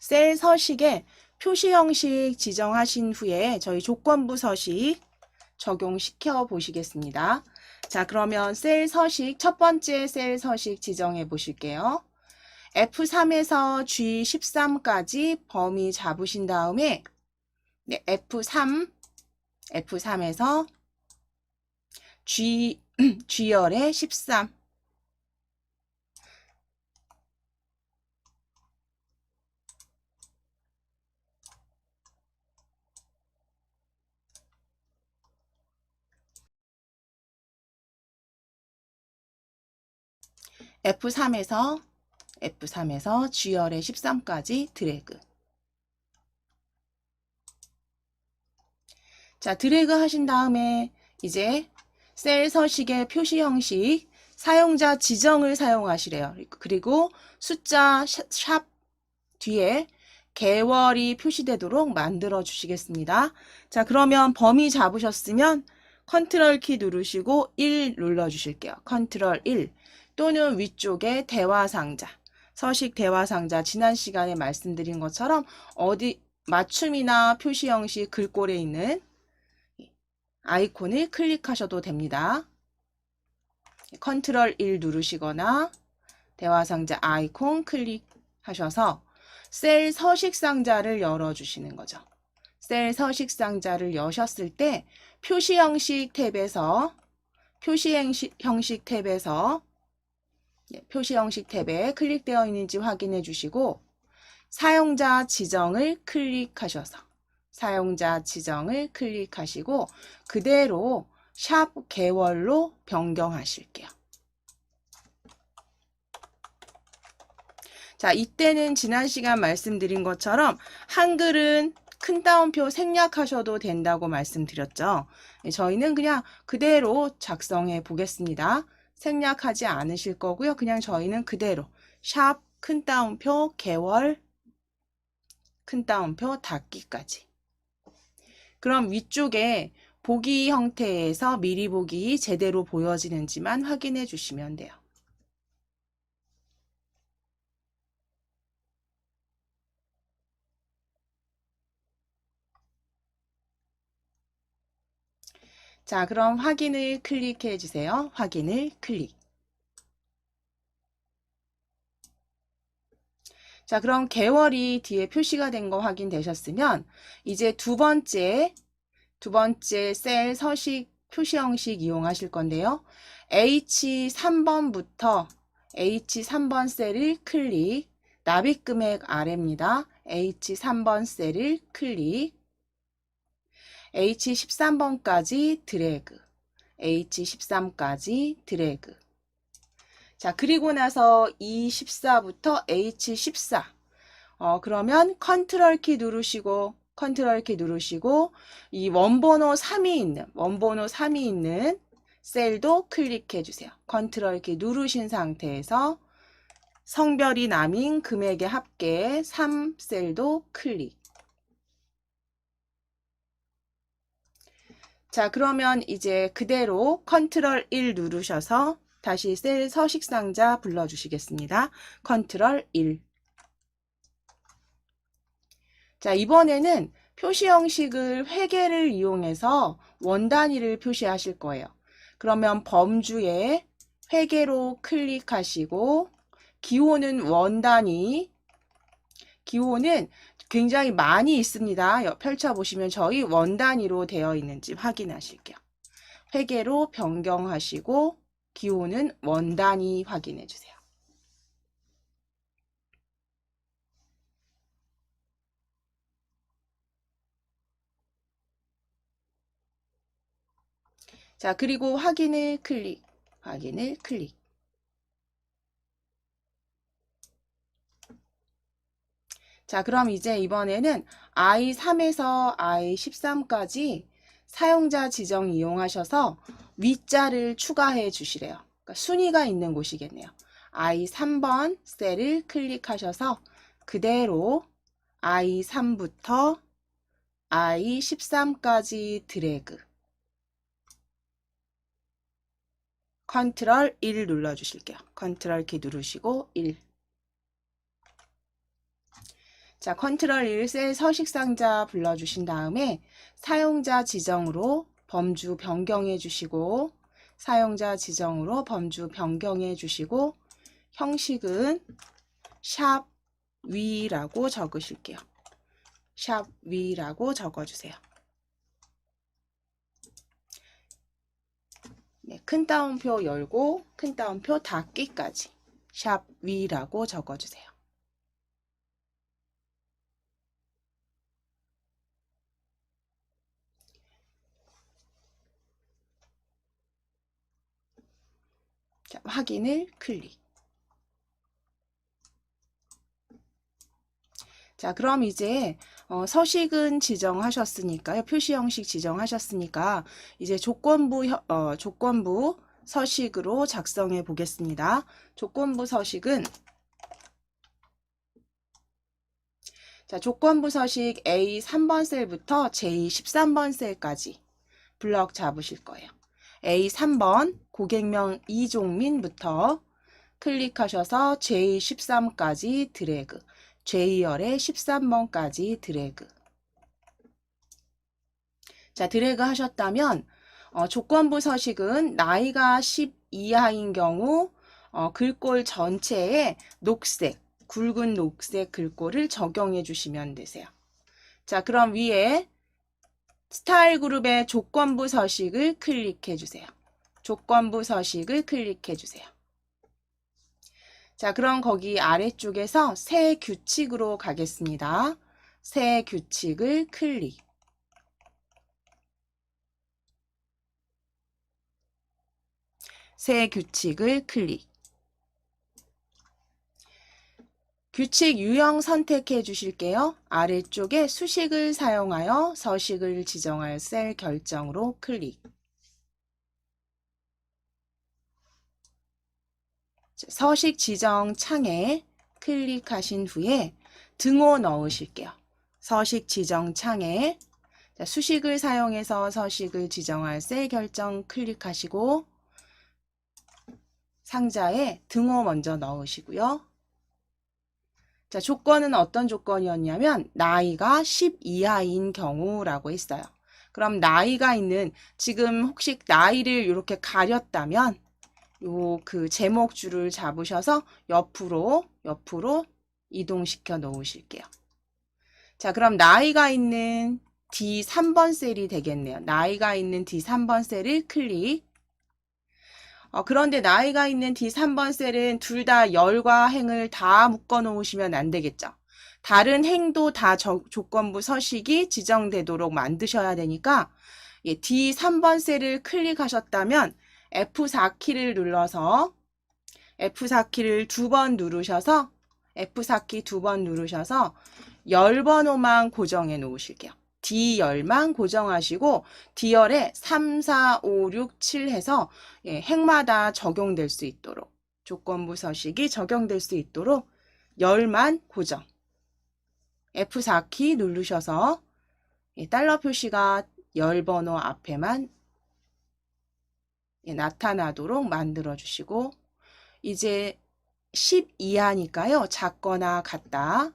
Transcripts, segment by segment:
셀 서식에 표시 형식 지정하신 후에 저희 조건부 서식 적용시켜 보시겠습니다. 자, 그러면 셀 서식, 첫 번째 셀 서식 지정해 보실게요. F3에서 G13까지 범위 잡으신 다음에 네, F3에서 G열의 13 F3에서 G열의 13까지 드래그. 자, 드래그 하신 다음에 이제 셀 서식의 표시 형식 사용자 지정을 사용하시래요. 그리고 숫자 샵 뒤에 개월이 표시되도록 만들어 주시겠습니다. 자, 그러면 범위 잡으셨으면 컨트롤 키 누르시고 1 눌러 주실게요. 컨트롤 1 또는 위쪽에 대화 상자, 서식 대화 상자 지난 시간에 말씀드린 것처럼 어디 맞춤이나 표시 형식 글꼴에 있는 아이콘을 클릭하셔도 됩니다. 컨트롤 1 누르시거나 대화 상자 아이콘 클릭하셔서 셀 서식 상자를 열어주시는 거죠. 셀 서식 상자를 여셨을 때 표시 형식 탭에 클릭되어 있는지 확인해 주시고 사용자 지정을 클릭하시고 그대로 샵 개월로 변경하실게요. 자, 이때는 지난 시간 말씀드린 것처럼 한글은 큰 따옴표 생략하셔도 된다고 말씀드렸죠. 저희는 그냥 그대로 작성해 보겠습니다. 생략하지 않으실 거고요. 그냥 저희는 그대로 샵 큰 따옴표 개월 큰 따옴표 닫기까지. 그럼 위쪽에 보기 형태에서 미리 보기 제대로 보여지는지만 확인해 주시면 돼요. 자, 그럼 확인을 클릭해 주세요. 확인을 클릭. 자, 그럼 개월이 뒤에 표시가 된 거 확인되셨으면 이제 두 번째 셀 서식 표시 형식 이용하실 건데요. H3번부터 H3번 셀을 클릭, 납입 금액 아래입니다. H3번 셀을 클릭, H13번까지 드래그, H13까지 드래그. 자, 그리고 나서 E14부터 H14. 그러면 컨트롤 키 누르시고 이 원번호 3이 있는 셀도 클릭해 주세요. 컨트롤 키 누르신 상태에서 성별이 남인 금액의 합계 3셀도 클릭. 자, 그러면 이제 그대로 컨트롤 1 누르셔서 다시 셀 서식 상자 불러주시겠습니다. 컨트롤 1. 자, 이번에는 표시 형식을 회계를 이용해서 원 단위를 표시하실 거예요. 그러면 범주에 회계로 클릭하시고 기호는 원 단위, 기호는 굉장히 많이 있습니다. 펼쳐보시면 저희 원 단위로 되어 있는지 확인하실게요. 회계로 변경하시고 기호는 원 단위 확인해 주세요. 자, 그리고 확인을 클릭. 자, 그럼 이제 이번에는 I3에서 I13까지 사용자 지정 이용하셔서 위자를 추가해 주시래요. 그러니까 순위가 있는 곳이겠네요. I3번 셀을 클릭하셔서 그대로 I3부터 I13까지 드래그. 컨트롤 1 눌러주실게요. 컨트롤 키 누르시고 1. 자, 컨트롤 1 셀 서식 상자 불러주신 다음에 사용자 지정으로 범주 변경해 주시고 사용자 지정으로 범주 변경해 주시고 형식은 샵 위라고 적으실게요. 샵 위라고 적어주세요. 네, 큰 따옴표 열고 큰 따옴표 닫기까지 샵 위라고 적어주세요. 자, 확인을 클릭. 자, 그럼 이제 서식은 지정하셨으니까요. 표시 형식 지정하셨으니까 이제 조건부 서식으로 작성해 보겠습니다. 조건부 서식은 자, 조건부 서식 A 3번 셀부터 J 13번 셀까지 블럭 잡으실 거예요. A 3번 고객명 이종민부터 클릭하셔서 J 13까지 드래그, J열의 13번까지 드래그. 자, 드래그 하셨다면 조건부 서식은 나이가 10 이하인 경우 글꼴 전체에 녹색, 굵은 녹색 글꼴을 적용해 주시면 되세요. 자, 그럼 위에 스타일 그룹의 조건부 서식을 클릭해 주세요. 조건부 서식을 클릭해 주세요. 자, 그럼 거기 아래쪽에서 새 규칙으로 가겠습니다. 새 규칙을 클릭. 새 규칙을 클릭. 규칙 유형 선택해 주실게요. 아래쪽에 수식을 사용하여 서식을 지정할 셀 결정으로 클릭. 서식 지정 창에 클릭하신 후에 등호 넣으실게요. 서식 지정 창에 수식을 사용해서 서식을 지정할 셀 결정 클릭하시고 상자에 등호 먼저 넣으시고요. 자, 조건은 어떤 조건이었냐면 나이가 10 이하인 경우라고 했어요. 그럼 나이가 있는 지금 혹시 나이를 이렇게 가렸다면 요 그 제목 줄을 잡으셔서 옆으로 이동시켜 놓으실게요. 자, 그럼 나이가 있는 D3번 셀이 되겠네요. 나이가 있는 D3번 셀을 클릭. 그런데 나이가 있는 D3번 셀은 둘 다 열과 행을 다 묶어 놓으시면 안 되겠죠. 다른 행도 다 조건부 서식이 지정되도록 만드셔야 되니까 D3번 셀을 클릭하셨다면 F4키를 눌러서 F4키를 2번 누르셔서 F4키 2번 누르셔서 열 번호만 고정해 놓으실게요. D열만 고정하시고 D열에 3, 4, 5, 6, 7 해서 행마다 적용될 수 있도록 조건부 서식이 적용될 수 있도록 열만 고정. F4키 누르셔서 달러 표시가 열 번호 앞에만 나타나도록 만들어 주시고 이제 10 이하니까요. 작거나 같다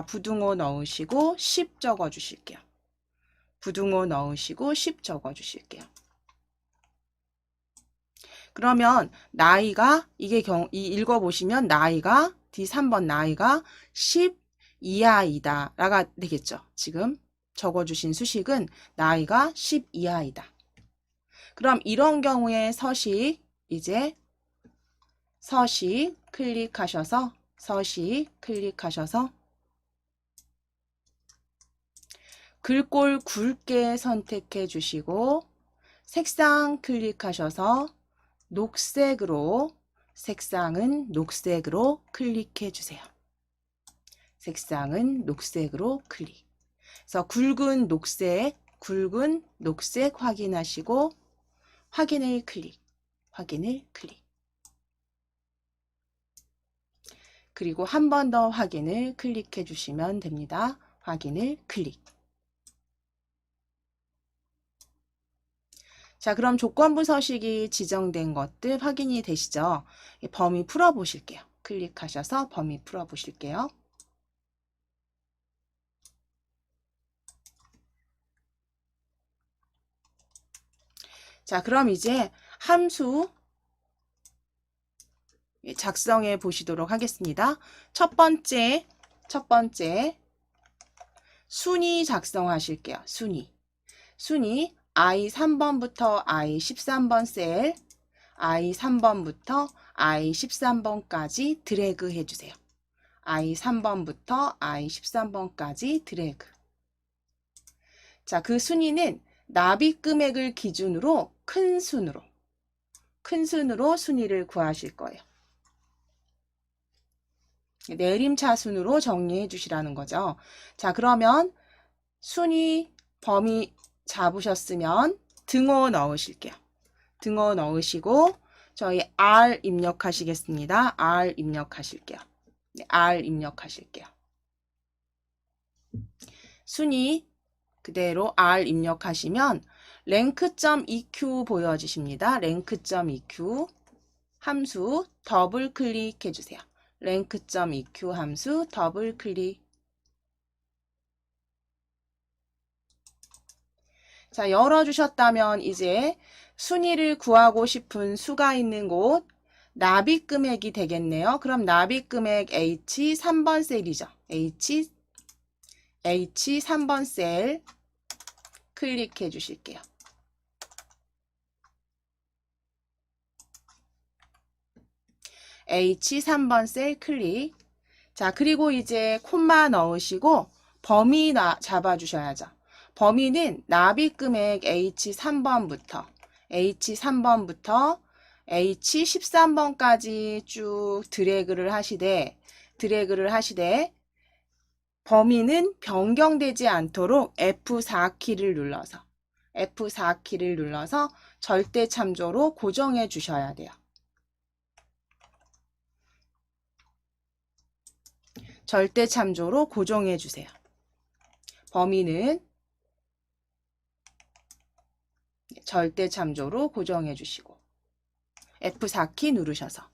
부등호 넣으시고 10 적어 주실게요. 부등호 넣으시고 10 적어 주실게요. 그러면 나이가 읽어보시면 나이가 D3번 나이가 10 이하이다 라가 되겠죠. 지금 적어주신 수식은 나이가 10 이하이다. 그럼 이런 경우에 서식 클릭하셔서 글꼴 굵게 선택해 주시고 색상 클릭하셔서 색상은 녹색으로 클릭해 주세요. 색상은 녹색으로 클릭. 그래서 굵은 녹색 확인하시고 확인을 클릭. 그리고 한 번 더 확인을 클릭해 주시면 됩니다. 확인을 클릭. 자, 그럼 조건부 서식이 지정된 것들 확인이 되시죠? 범위 풀어 보실게요. 클릭하셔서 범위 풀어 보실게요. 자, 그럼 이제 함수 작성해 보시도록 하겠습니다. 첫 번째 순위 작성하실게요. 순위 I 3번부터 I 13번 셀, I 3번부터 I 13번까지 드래그 해주세요. I 3번부터 I 13번까지 드래그. 자, 그 순위는 납입 금액을 기준으로 큰 순으로 순위를 구하실 거예요. 내림차순으로 정리해 주시라는 거죠. 자, 그러면 순위 범위 잡으셨으면 등호 넣으실게요. 등호 넣으시고 저희 R 입력하시겠습니다. R 입력하실게요. 네, R 입력하실게요. 순위 그대로 R 입력하시면 rank.eq 보여지십니다. rank.eq 함수 더블 클릭해 주세요. rank.eq 함수 더블 클릭. 자, 열어주셨다면 이제 순위를 구하고 싶은 수가 있는 곳 납입 금액이 되겠네요. 그럼 납입 금액 H 3번 셀이죠. H 3번 셀 클릭해 주실게요. H 3번 셀 클릭. 자, 그리고 이제 콤마 넣으시고 범위 잡아주셔야죠. 범위는 납입 금액 H 3번부터 H 13번까지 쭉 드래그를 하시되 범위는 변경되지 않도록 F4키를 눌러서 절대 참조로 고정해 주셔야 돼요. 절대 참조로 고정해 주세요. 범위는 절대 참조로 고정해 주시고 F4키 누르셔서.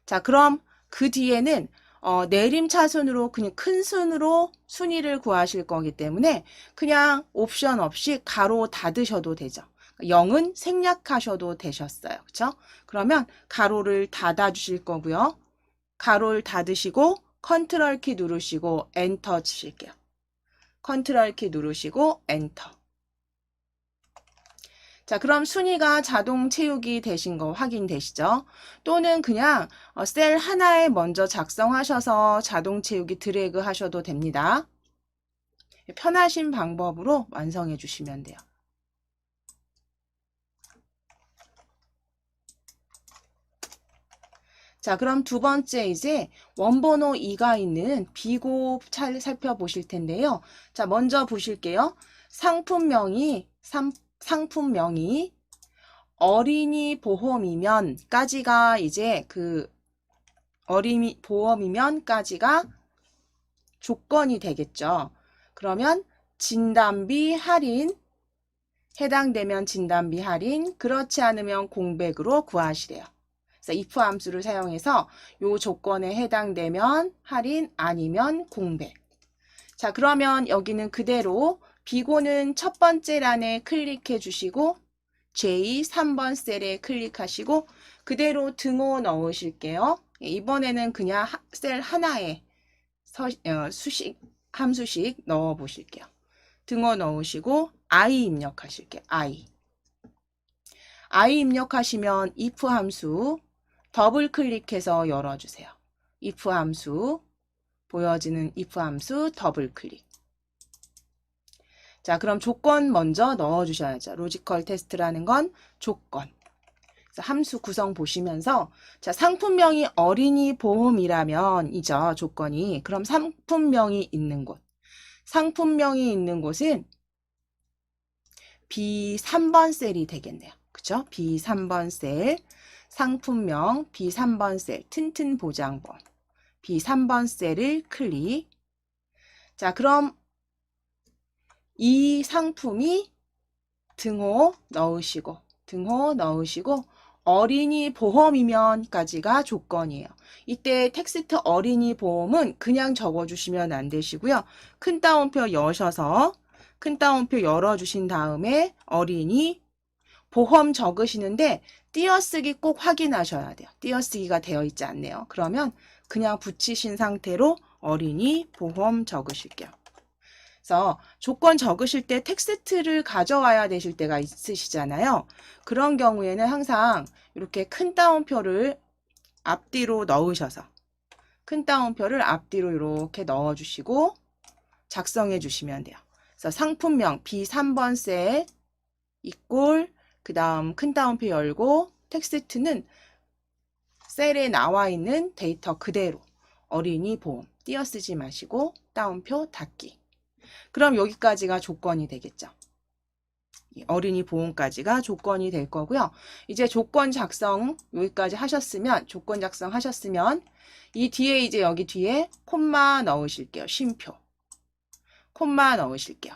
자, 그럼 그 뒤에는 내림차순으로 그냥 큰 순으로 순위를 구하실 거기 때문에 그냥 옵션 없이 가로 닫으셔도 되죠. 0은 생략하셔도 되셨어요. 그렇죠? 그러면 가로를 닫아 주실 거고요. 가로를 닫으시고 컨트롤 키 누르시고 엔터 치실게요. 컨트롤 키 누르시고 엔터. 자, 그럼 순위가 자동 채우기 되신 거 확인되시죠? 또는 그냥 셀 하나에 먼저 작성하셔서 자동 채우기 드래그 하셔도 됩니다. 편하신 방법으로 완성해 주시면 돼요. 자, 그럼 두 번째 이제 원번호 2가 있는 비고 살펴보실 텐데요. 자, 먼저 보실게요. 상품명이 어린이 보험이면까지가 이제 그 어린이 보험이면까지가 조건이 되겠죠. 그러면 진단비 할인, 해당되면 진단비 할인, 그렇지 않으면 공백으로 구하시래요. 그래서 if 함수를 사용해서 요 조건에 해당되면 할인, 아니면 공백. 자, 그러면 여기는 그대로 비고는 첫 번째 란에 클릭해 주시고 J 3번 셀에 클릭하시고 그대로 등호 넣으실게요. 이번에는 그냥 셀 하나에 함수식 넣어 보실게요. 등호 넣으시고 I 입력하실게요. I 입력하시면 if 함수 더블 클릭해서 열어주세요. if 함수 보여지는 if 함수 더블 클릭. 자, 그럼 조건 먼저 넣어주셔야죠. 로지컬 테스트라는 건 조건. 그래서 함수 구성 보시면서 자, 상품명이 어린이 보험이라면 이죠. 조건이. 그럼 상품명이 있는 곳. 상품명이 있는 곳은 B3번 셀이 되겠네요. 그죠? B3번 셀. 상품명 B3번 셀. 튼튼 보장보험. B3번 셀을 클릭. 자, 그럼 이 상품이 등호 넣으시고 어린이 보험이면까지가 조건이에요. 이때 텍스트 어린이 보험은 그냥 적어주시면 안 되시고요. 큰 따옴표 여셔서 큰 따옴표 열어주신 다음에 어린이 보험 적으시는데 띄어쓰기 꼭 확인하셔야 돼요. 띄어쓰기가 되어 있지 않네요. 그러면 그냥 붙이신 상태로 어린이 보험 적으실게요. 그래서 조건 적으실 때 텍스트를 가져와야 되실 때가 있으시잖아요. 그런 경우에는 항상 이렇게 큰 따옴표를 앞뒤로 넣으셔서 큰 따옴표를 앞뒤로 이렇게 넣어주시고 작성해 주시면 돼요. 그래서 상품명 B3번 셀 이꼴 그 다음 큰 따옴표 열고 텍스트는 셀에 나와 있는 데이터 그대로 어린이 보험 띄어쓰지 마시고 따옴표 닫기. 그럼 여기까지가 조건이 되겠죠. 어린이 보험까지가 조건이 될 거고요. 이제 조건 작성 여기까지 하셨으면 조건 작성 하셨으면 이 뒤에 이제 여기 뒤에 콤마 넣으실게요. 쉼표. 콤마 넣으실게요.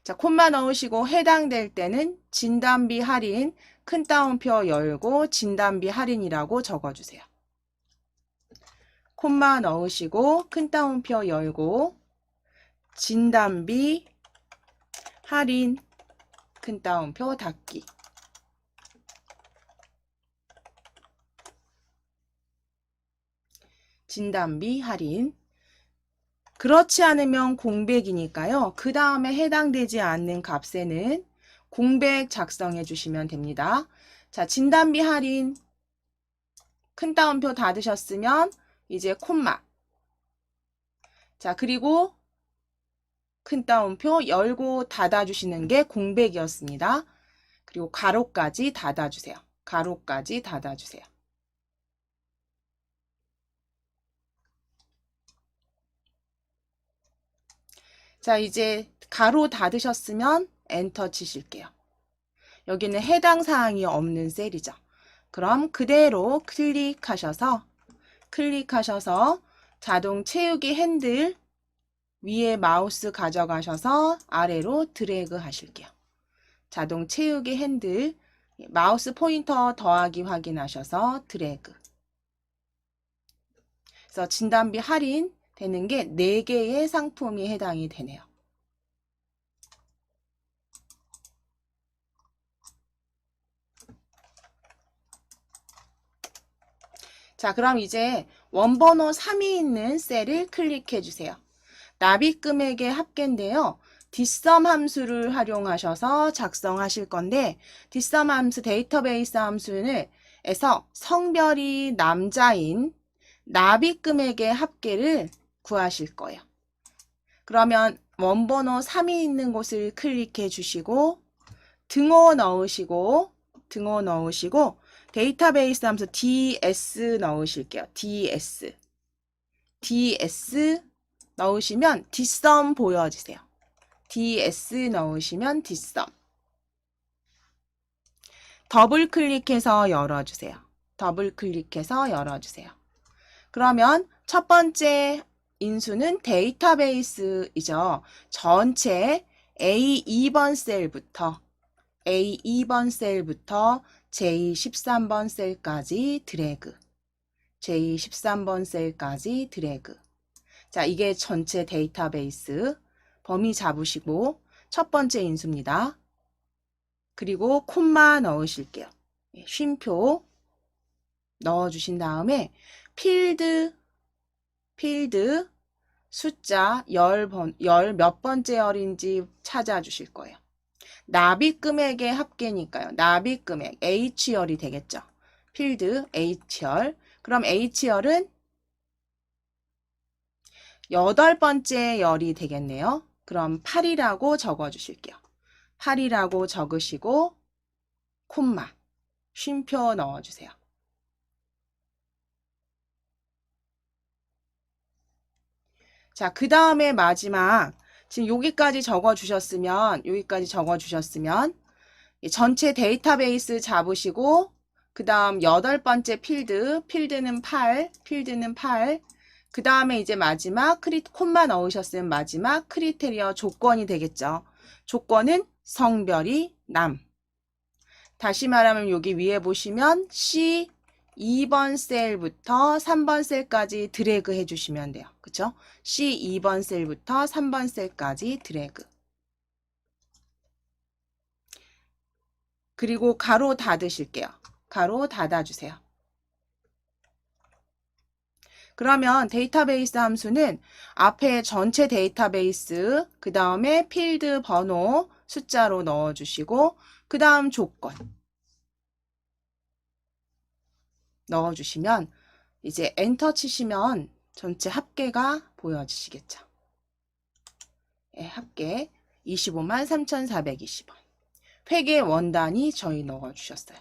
자, 콤마 넣으시고 해당될 때는 진단비 할인 큰 따옴표 열고 진단비 할인이라고 적어주세요. 콤마 넣으시고 큰 따옴표 열고 진단비 할인 큰 따옴표 닫기. 진단비 할인. 그렇지 않으면 공백이니까요. 그 다음에 해당되지 않는 값에는 공백 작성해 주시면 됩니다. 자, 진단비 할인 큰 따옴표 닫으셨으면 이제 콤마. 자, 그리고 큰 따옴표 열고 닫아주시는 게 공백이었습니다. 그리고 가로까지 닫아주세요. 가로까지 닫아주세요. 자, 이제 가로 닫으셨으면 엔터 치실게요. 여기는 해당 사항이 없는 셀이죠. 그럼 그대로 클릭하셔서 자동 채우기 핸들 위에 마우스 가져가셔서 아래로 드래그 하실게요. 자동 채우기 핸들 마우스 포인터 더하기 확인하셔서 드래그. 그래서 진단비 할인 되는 게 4개의 상품이 해당이 되네요. 자, 그럼 이제 원번호 3이 있는 셀을 클릭해 주세요. 납입 금액의 합계인데요. 뒷섬 함수를 활용하셔서 작성하실 건데 뒷섬 함수 데이터베이스 함수에서 성별이 남자인 납입 금액의 합계를 구하실 거예요. 그러면 원번호 3이 있는 곳을 클릭해 주시고 등호 넣으시고 데이터베이스 함수 ds 넣으실게요. ds 넣으시면 뒷섬 보여주세요. ds 넣으시면 뒷섬. 더블 클릭해서 열어주세요. 더블 클릭해서 열어주세요. 그러면 첫 번째 인수는 데이터베이스이죠. 전체 A2번 셀부터 J13번 셀까지 드래그. J13번 셀까지 드래그. 자, 이게 전체 데이터베이스. 범위 잡으시고 첫 번째 인수입니다. 그리고 콤마 넣으실게요. 쉼표 넣어주신 다음에 필드 숫자 열 몇 번째 열인지 찾아주실 거예요. 납입 금액의 합계니까요. 납입 금액 H열이 되겠죠. 필드 H열. 그럼 H열은 8번째 열이 되겠네요. 그럼 8이라고 적어주실게요. 8이라고 적으시고 콤마 쉼표 넣어주세요. 자, 그 다음에 마지막 지금 여기까지 적어주셨으면 전체 데이터베이스 잡으시고 그 다음 8번째 필드는 8 그 다음에 이제 마지막 콤마 넣으셨으면 마지막 크리테리어 조건이 되겠죠. 조건은 성별이 남. 다시 말하면 여기 위에 보시면 C 2번 셀부터 3번 셀까지 드래그 해주시면 돼요. 그쵸? C 2번 셀부터 3번 셀까지 드래그. 그리고 가로 닫으실게요. 가로 닫아주세요. 그러면 데이터베이스 함수는 앞에 전체 데이터베이스, 그 다음에 필드 번호 숫자로 넣어주시고 그 다음 조건 넣어주시면 이제 엔터 치시면 전체 합계가 보여지시겠죠. 네, 합계 25만 3,420원. 회계 원단이 저희 넣어주셨어요.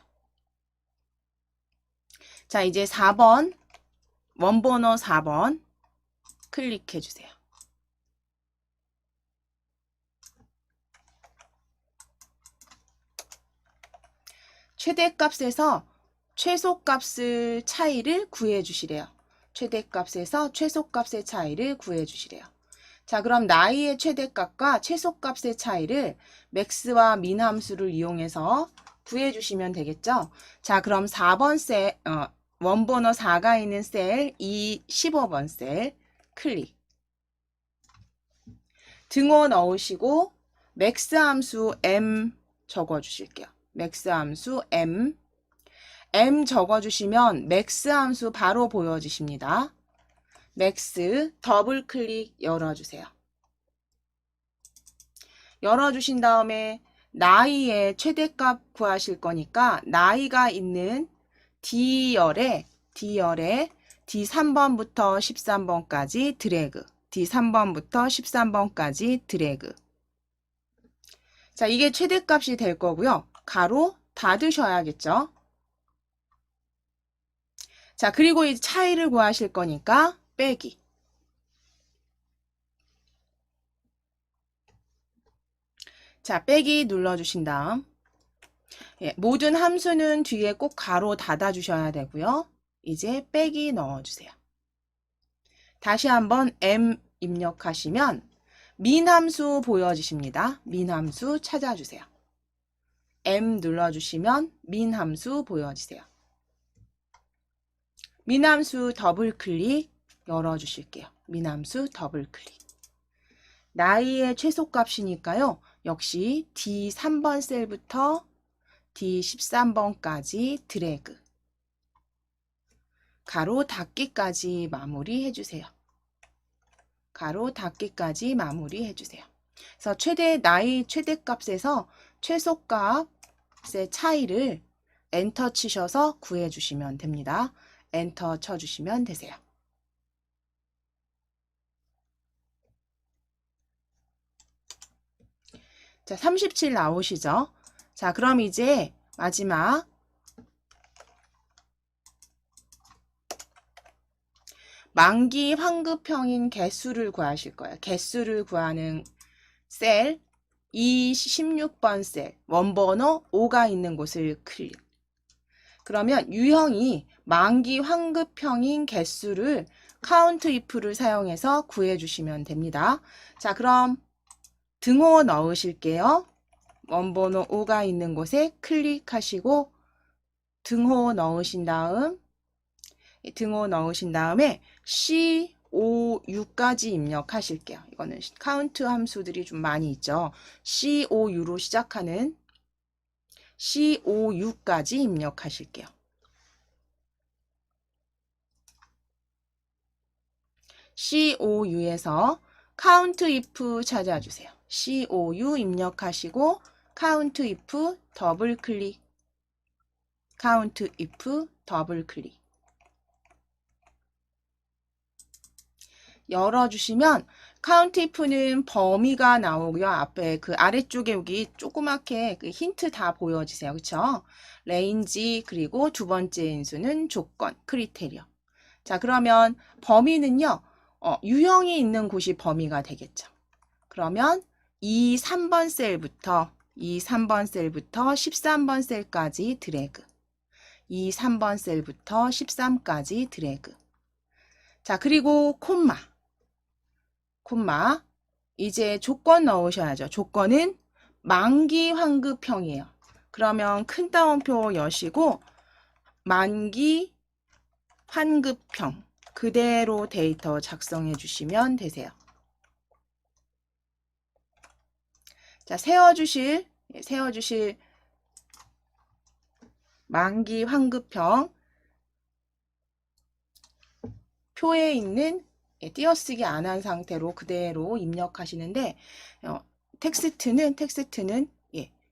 자, 이제 4번, 원번호 4번 클릭해 주세요. 최대값에서 최소값의 차이를 구해 주시래요. 최대값에서 최소값의 차이를 구해 주시래요. 자, 그럼 나이의 최대값과 최소값의 차이를 맥스와 민 함수를 이용해서 구해 주시면 되겠죠? 자, 그럼 4번 셀, 원번호 4가 있는 셀 15번 셀 클릭. 등호 넣으시고 맥스 함수 m 적어 주실게요. 맥스 함수 m 적어주시면 맥스 함수 바로 보여지십니다. 맥스 더블 클릭 열어주세요. 열어주신 다음에 나이의 최대값 구하실 거니까 나이가 있는 D열에 D3번부터 13번까지 드래그, D3번부터 13번까지 드래그. 자, 이게 최대값이 될 거고요. 가로 닫으셔야겠죠. 자, 그리고 이 차이를 구하실 거니까 빼기. 자, 빼기 눌러주신 다음 모든 함수는 뒤에 꼭 가로 닫아 주셔야 되고요. 이제 빼기 넣어주세요. 다시 한번 m 입력하시면 민 함수 보여지십니다. 민 함수 찾아주세요. m 눌러주시면 민 함수 보여지세요. 민 함수 더블 클릭 열어주실게요. 민 함수 더블 클릭. 나이의 최소값이니까요. 역시 D3번 셀부터 D13번까지 드래그. 가로 닫기까지 마무리 해주세요. 가로 닫기까지 마무리 해주세요. 그래서 나이 최대값에서 최소값의 차이를 엔터 치셔서 구해주시면 됩니다. 엔터 쳐주시면 되세요. 자, 37 나오시죠? 자, 그럼 이제 마지막 만기 환급형인 개수를 구하실 거예요. 개수를 구하는 셀 16번 셀 원번호 5가 있는 곳을 클릭. 그러면 유형이 만기 환급형인 개수를 count if를 사용해서 구해 주시면 됩니다. 자, 그럼 등호 넣으실게요. 원번호 5가 있는 곳에 클릭하시고 등호 넣으신 다음에 C5U까지 입력하실게요. 이거는 카운트 함수들이 좀 많이 있죠. C5U로 시작하는 C5U까지 입력하실게요. C5U에서 count if 찾아주세요. C5U 입력하시고 count if 더블 클릭. count if 더블 클릭. 열어주시면 count if는 범위가 나오고요. 앞에 그 아래쪽에 여기 조그맣게 그 힌트 다 보여지세요. 그쵸? 레인지 그리고 두 번째 인수는 조건, 크리테리어. 자, 그러면 범위는요. 유형이 있는 곳이 범위가 되겠죠. 그러면 3번 셀부터 13번 셀까지 드래그. 3번 셀부터 13까지 드래그. 자, 그리고 콤마. 이제 조건 넣으셔야죠. 조건은 만기 환급형이에요. 그러면 큰 따옴표 여시고 만기 환급형 그대로 데이터 작성해 주시면 되세요. 자, 세워주실 만기 환급형 표에 있는 띄어쓰기 안 한 상태로 그대로 입력하시는데 텍스트는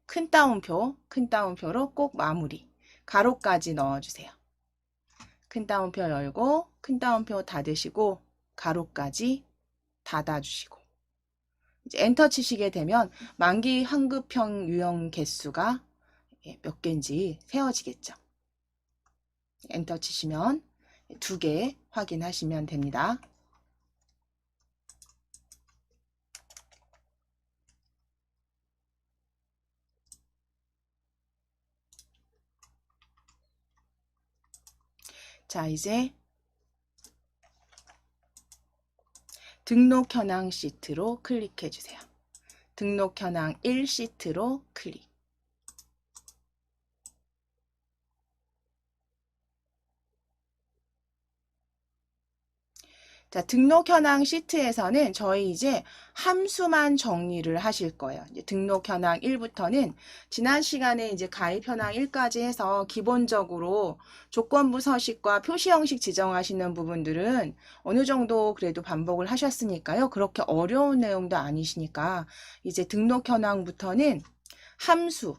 큰 따옴표로 꼭 마무리 가로까지 넣어주세요. 큰 따옴표 열고 큰 따옴표 닫으시고 가로까지 닫아주시고 이제 엔터 치시게 되면 만기 환급형 유형 개수가 몇 개인지 세워지겠죠. 엔터 치시면 2개 확인하시면 됩니다. 자, 이제 등록 현황 시트로 클릭해 주세요. 등록 현황 1 시트로 클릭. 자, 등록 현황 시트에서는 저희 이제 함수만 정리를 하실 거예요. 이제 등록 현황 1부터는 지난 시간에 이제 가입 현황 1까지 해서 기본적으로 조건부 서식과 표시 형식 지정하시는 부분들은 어느 정도 그래도 반복을 하셨으니까요. 그렇게 어려운 내용도 아니시니까 이제 등록 현황부터는 함수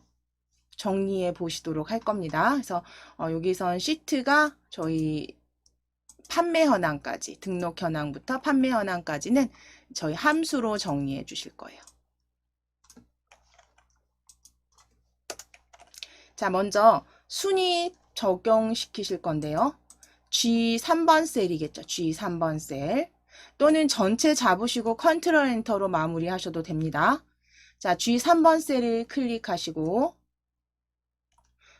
정리해 보시도록 할 겁니다. 그래서 여기선 시트가 저희 판매 현황까지, 등록 현황부터 판매 현황까지는 저희 함수로 정리해 주실 거예요. 자, 먼저 순위 적용시키실 건데요. G3번 셀이겠죠. G3번 셀. 또는 전체 잡으시고 컨트롤 엔터로 마무리하셔도 됩니다. 자, G3번 셀을 클릭하시고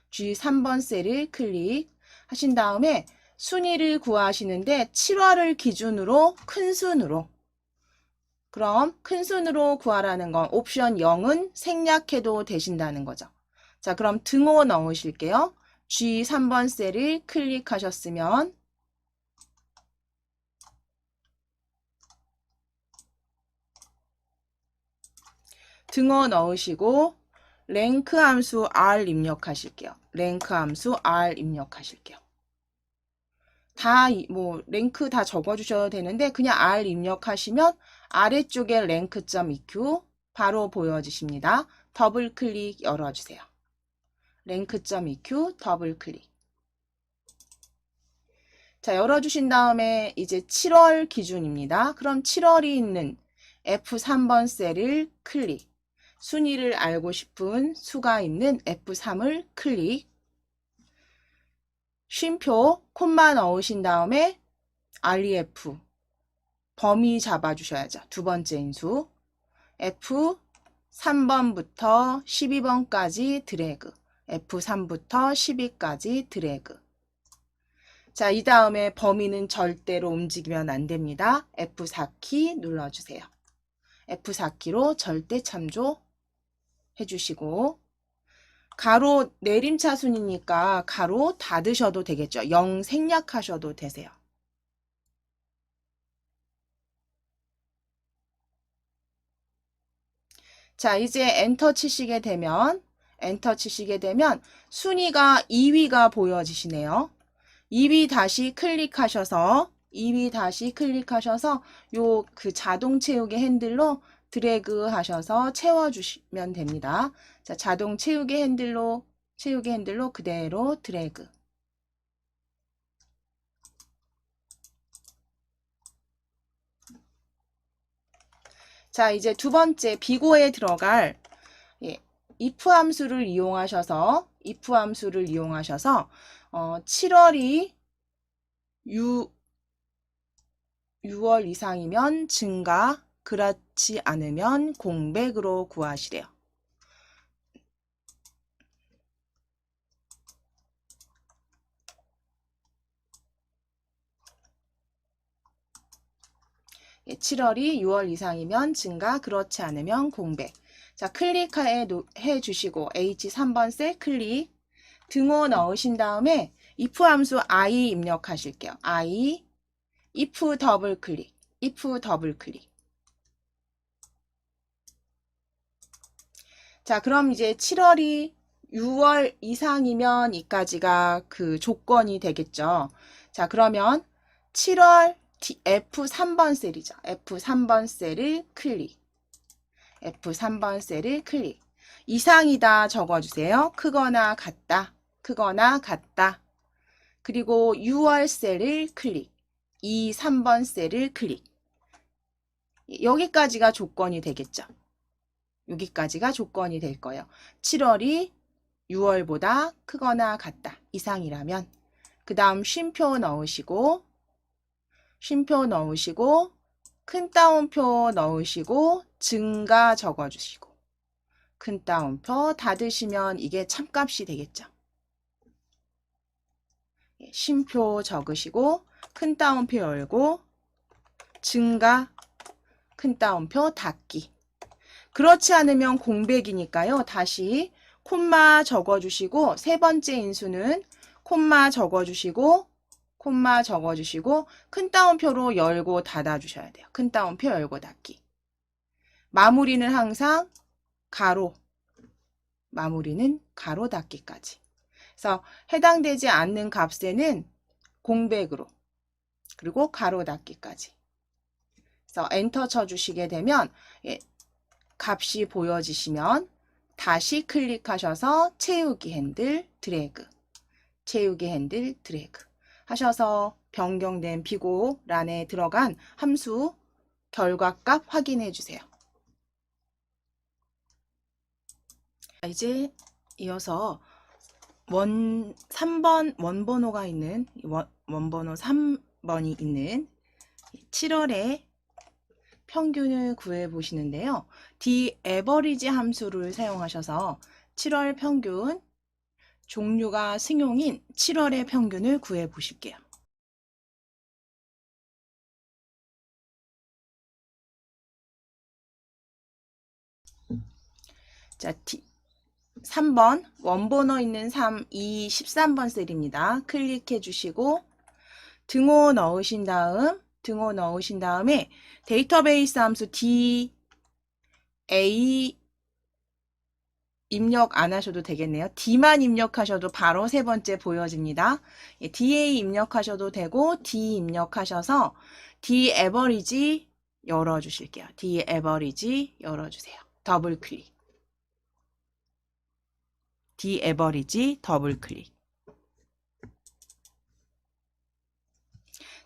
G3번 셀을 클릭하신 다음에 순위를 구하시는데 7월을 기준으로 큰 순으로 그럼 큰 순으로 구하라는 건 옵션 0은 생략해도 되신다는 거죠. 자, 그럼 등호 넣으실게요. G3번 셀을 클릭하셨으면 등호 넣으시고 랭크 함수 R 입력하실게요. 랭크 함수 R 입력하실게요. 다 랭크 다 적어주셔도 되는데 그냥 R 입력하시면 아래쪽에 랭크.eq 바로 보여지십니다. 더블 클릭 열어주세요. 랭크.eq 더블 클릭. 자, 열어주신 다음에 이제 7월 기준입니다. 그럼 7월이 있는 F3번 셀을 클릭. 순위를 알고 싶은 수가 있는 F3을 클릭. 쉼표 콤마 넣으신 다음에 REF 범위 잡아주셔야죠. 두 번째 인수 F3번부터 12번까지 드래그 F3부터 12까지 드래그. 자, 이 다음에 범위는 절대로 움직이면 안 됩니다. F4키 눌러주세요. F4키로 절대 참조 해주시고 가로 내림차순이니까 가로 닫으셔도 되겠죠. 0 생략하셔도 되세요. 자, 이제 엔터 치시게 되면 순위가 2위가 보여지시네요. 2위 다시 클릭하셔서 요 그 자동 채우기 핸들로 드래그 하셔서 채워주시면 됩니다. 자, 자동 채우기 핸들로 그대로 드래그. 자, 이제 두 번째 비고에 들어갈 if 함수를 이용하셔서 7월이 6월 이상이면 증가, 그렇지 않으면 공백으로 구하시래요. 예, 7월이 6월 이상이면 증가, 그렇지 않으면 공백. 자, 클릭해 주시고 H3번 셀 클릭, 등호 넣으신 다음에 if 함수 I 입력하실게요. I, if 더블 클릭. 자, 그럼 이제 7월이 6월 이상이면 이까지가 그 조건이 되겠죠. 자, 그러면 7월 F3번 셀이죠. F3번 셀을 클릭. F3번 셀을 클릭. 이상이다 적어주세요. 크거나 같다. 크거나 같다. 그리고 6월 셀을 클릭. 3번 셀을 클릭. 여기까지가 조건이 되겠죠. 여기까지가 조건이 될 거예요. 7월이 6월보다 크거나 같다. 이상이라면. 그 다음 쉼표 넣으시고, 쉼표 넣으시고, 큰 따옴표 넣으시고, 증가 적어주시고, 큰 따옴표 닫으시면 이게 참값이 되겠죠. 쉼표 적으시고, 큰 따옴표 열고, 증가, 큰 따옴표 닫기. 그렇지 않으면 공백이니까요. 다시 콤마 적어주시고, 세 번째 인수는 콤마 적어주시고, 콤마 적어주시고, 큰 따옴표로 열고 닫아주셔야 돼요. 큰 따옴표 열고 닫기. 마무리는 항상 가로, 마무리는 가로 닫기까지. 그래서 해당되지 않는 값에는 공백으로, 그리고 가로 닫기까지. 그래서 엔터 쳐주시게 되면 값이 보여지시면 다시 클릭하셔서 채우기 핸들 드래그, 채우기 핸들 드래그 하셔서 변경된 비고란에 들어간 함수 결과값 확인해 주세요. 이제 이어서 3번 원번호가 있는 원번호 3번이 있는 7월에 평균을 구해 보시는데요. average 함수를 사용하셔서 7월 평균 종류가 승용인 7월의 평균을 구해 보실게요. 자, 3번 원번호 있는 13번 셀입니다. 클릭해 주시고 등호 넣으신 다음에 데이터베이스 함수 DA 입력 안 하셔도 되겠네요. D만 입력하셔도 바로 세 번째 보여집니다. DA 입력하셔도 되고 D 입력하셔서 D average 열어주실게요. D average 열어주세요. 더블 클릭. D average 더블 클릭.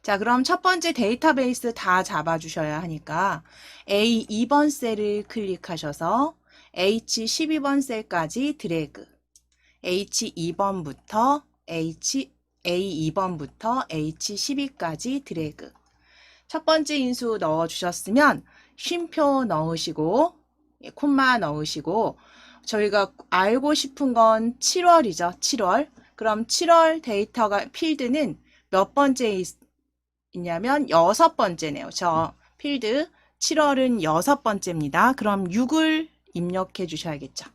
자, 그럼 첫 번째 데이터베이스 다 잡아주셔야 하니까 A2번 셀을 클릭하셔서 H12번 셀까지 드래그. H2번부터 A2번부터 H12까지 드래그. 첫 번째 인수 넣어주셨으면 쉼표 넣으시고 콤마 넣으시고 저희가 알고 싶은 건 7월이죠. 7월. 그럼 7월 데이터가 필드는 몇 번째 있냐면 6번째네요. 저 필드 7월은 6번째입니다. 그럼 6을 입력해 주셔야겠죠.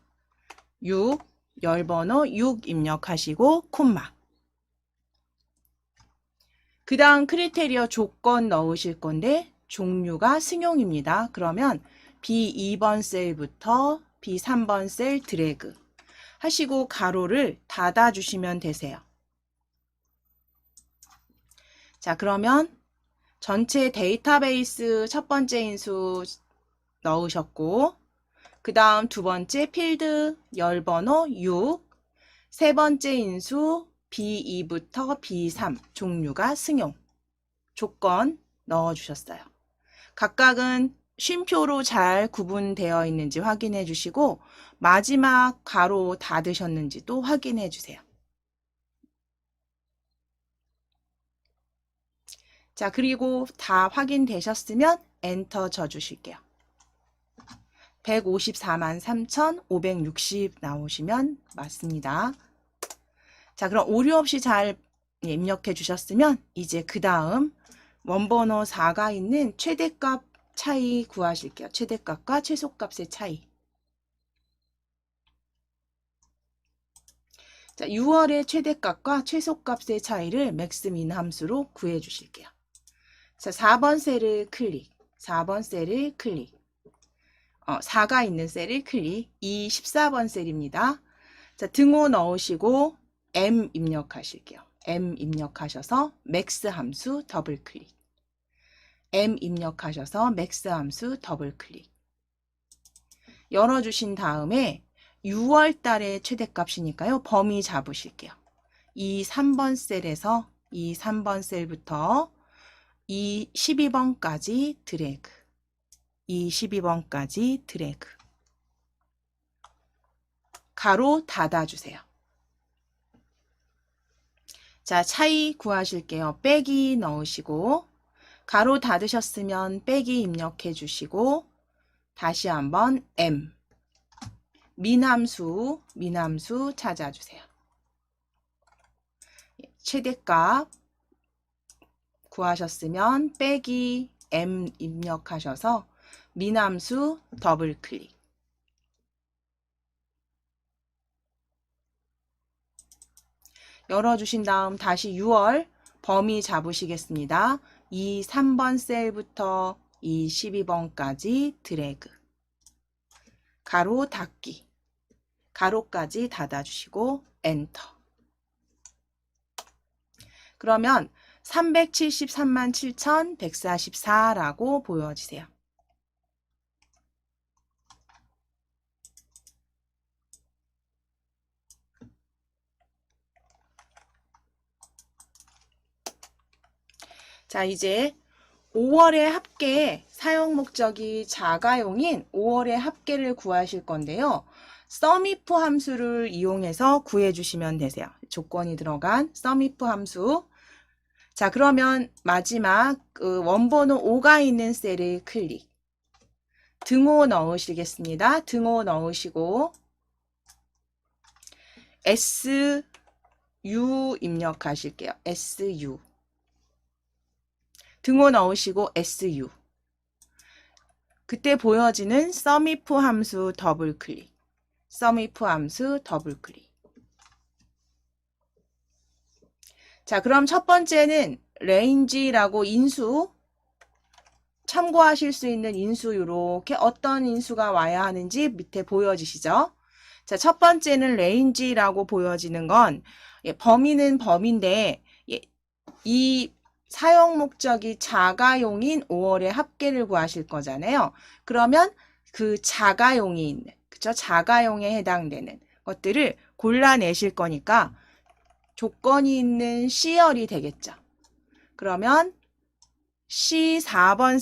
6, 열번호 6 입력하시고 콤마. 그 다음 크리테리어 조건 넣으실 건데 종류가 승용입니다. 그러면 B2번 셀부터 B3번 셀 드래그 하시고 가로를 닫아주시면 되세요. 자, 그러면 전체 데이터베이스 첫 번째 인수 넣으셨고 그 다음 두 번째 필드 열번호 6, 세 번째 인수 B2부터 B3 종류가 승용 조건 넣어주셨어요. 각각은 쉼표로 잘 구분되어 있는지 확인해 주시고 마지막 가로 닫으셨는지도 확인해 주세요. 자, 그리고 다 확인되셨으면 엔터 쳐주실게요. 154만 3,560 나오시면 맞습니다. 자, 그럼 오류 없이 잘 입력해 주셨으면 이제 그 다음 원번호 4가 있는 최대값 차이 구하실게요. 최대값과 최소값의 차이. 자, 6월의 최대값과 최소값의 차이를 맥스민 함수로 구해 주실게요. 자, 4번 셀을 클릭. 4번 셀을 클릭. 4가 있는 셀을 클릭. 이 14번 셀입니다. 자, 등호 넣으시고 M 입력하실게요. M 입력하셔서 맥스 함수 더블 클릭. M 입력하셔서 맥스 함수 더블 클릭. 열어주신 다음에 6월 달의 최대값이니까요. 범위 잡으실게요. 이 3번 셀에서 이 3번 셀부터 이 12번까지 드래그. 이 12번까지 드래그. 가로 닫아주세요. 자, 차이 구하실게요. 빼기 넣으시고 가로 닫으셨으면 빼기 입력해 주시고 다시 한번 M 민함수 찾아주세요. 최대값 구하셨으면 빼기 M 입력하셔서 민함수 더블 클릭. 열어주신 다음 다시 6월 범위 잡으시겠습니다. 이 3번 셀부터 이 12번까지 드래그. 가로 닫기. 가로까지 닫아주시고 엔터. 그러면 373,144라고 보여지세요. 자, 이제 5월의 합계 사용 목적이 자가용인 5월의 합계를 구하실 건데요. SUMIF 함수를 이용해서 구해주시면 되세요. 조건이 들어간 SUMIF 함수. 자, 그러면 마지막 원번호 5가 있는 셀을 클릭. 등호 넣으시겠습니다. 등호 넣으시고 SU 입력하실게요. SU. 등호 넣으시고 SU. 그때 보여지는 SUMIF 함수 더블 클릭. SUMIF 함수 더블 클릭. 자, 그럼 첫 번째는 range라고 인수 참고하실 수 있는 인수 이렇게 어떤 인수가 와야 하는지 밑에 보여지시죠? 자, 첫 번째는 range라고 보여지는 건 범위는 범위인데 이 사용 목적이 자가용인 5월의 합계를 구하실 거잖아요. 그러면 그 자가용이 있는, 그쵸? 자가용에 해당되는 것들을 골라내실 거니까 조건이 있는 C열이 되겠죠. 그러면 C3번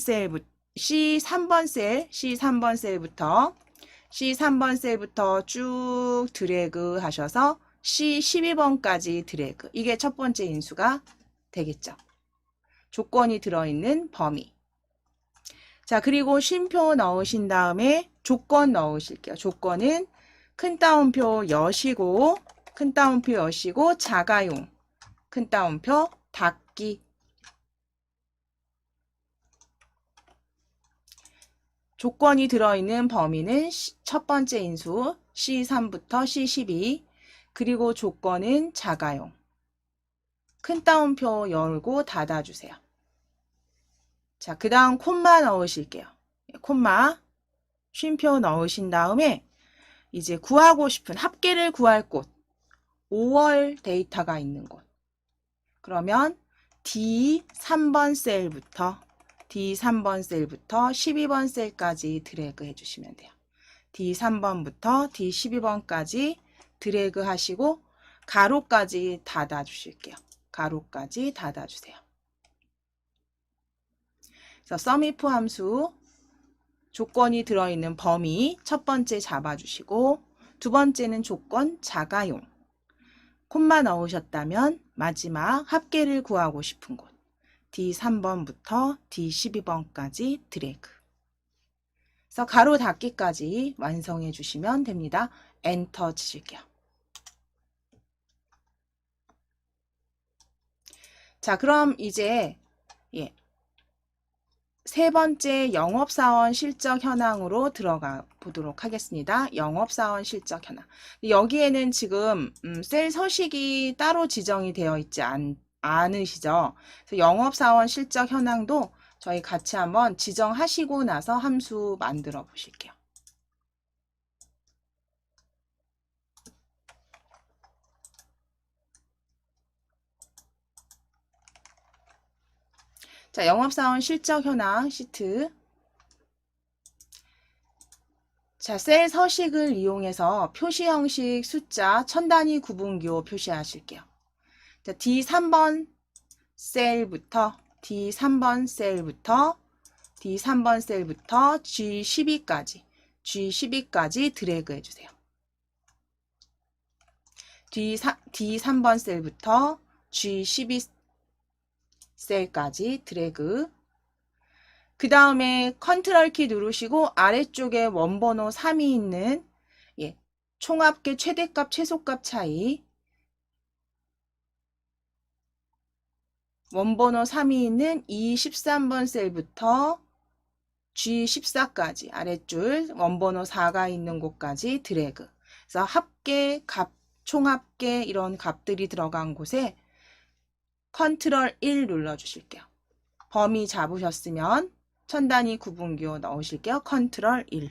셀부터 쭉 드래그 하셔서 C12번까지 드래그. 이게 첫 번째 인수가 되겠죠. 조건이 들어있는 범위. 자, 그리고 쉼표 넣으신 다음에 조건 넣으실게요. 조건은 큰 따옴표 여시고 자가용, 큰 따옴표 닫기. 조건이 들어있는 범위는 첫 번째 인수 C3부터 C12, 그리고 조건은 자가용. 큰 따옴표 열고 닫아주세요. 자, 그 다음 콤마 넣으실게요. 콤마, 쉼표 넣으신 다음에 이제 구하고 싶은 합계를 구할 곳, 5월 데이터가 있는 곳. 그러면 D3번 셀부터 12번 셀까지 드래그 해주시면 돼요. D3번부터 D12번까지 드래그 하시고 가로까지 닫아주실게요. 가로까지 닫아주세요. 그래서 SUMIF 함수 조건이 들어있는 범위 첫 번째 잡아주시고 두 번째는 조건 자가용. 콤마 넣으셨다면 마지막 합계를 구하고 싶은 곳 D3번부터 D12번까지 드래그. 그래서 가로 닫기까지 완성해 주시면 됩니다. 엔터 치실게요. 자, 그럼 이제 세 번째 영업사원 실적 현황으로 들어가 보도록 하겠습니다. 영업사원 실적 현황. 여기에는 지금 셀 서식이 따로 지정이 되어 있지 않으시죠? 그래서 영업사원 실적 현황도 저희 같이 한번 지정하시고 나서 함수 만들어 보실게요. 자, 영업사원 실적 현황 시트. 자, 셀 서식을 이용해서 표시 형식 숫자 천 단위 구분기호 표시하실게요. 자, D3번 셀부터 D3번 셀부터 G12까지 드래그 해주세요. D3번 셀부터 G12 셀까지 드래그. 그 다음에 컨트롤 키 누르시고 아래쪽에 원번호 3이 있는 총합계 최대값 최소값 차이, 원번호 3이 있는 E13번 셀부터 G14까지 아랫줄 원번호 4가 있는 곳까지 드래그. 그래서 합계, 값, 총합계 이런 값들이 들어간 곳에 컨트롤 1 눌러주실게요. 범위 잡으셨으면 천 단위 구분기호 넣으실게요. 컨트롤 1.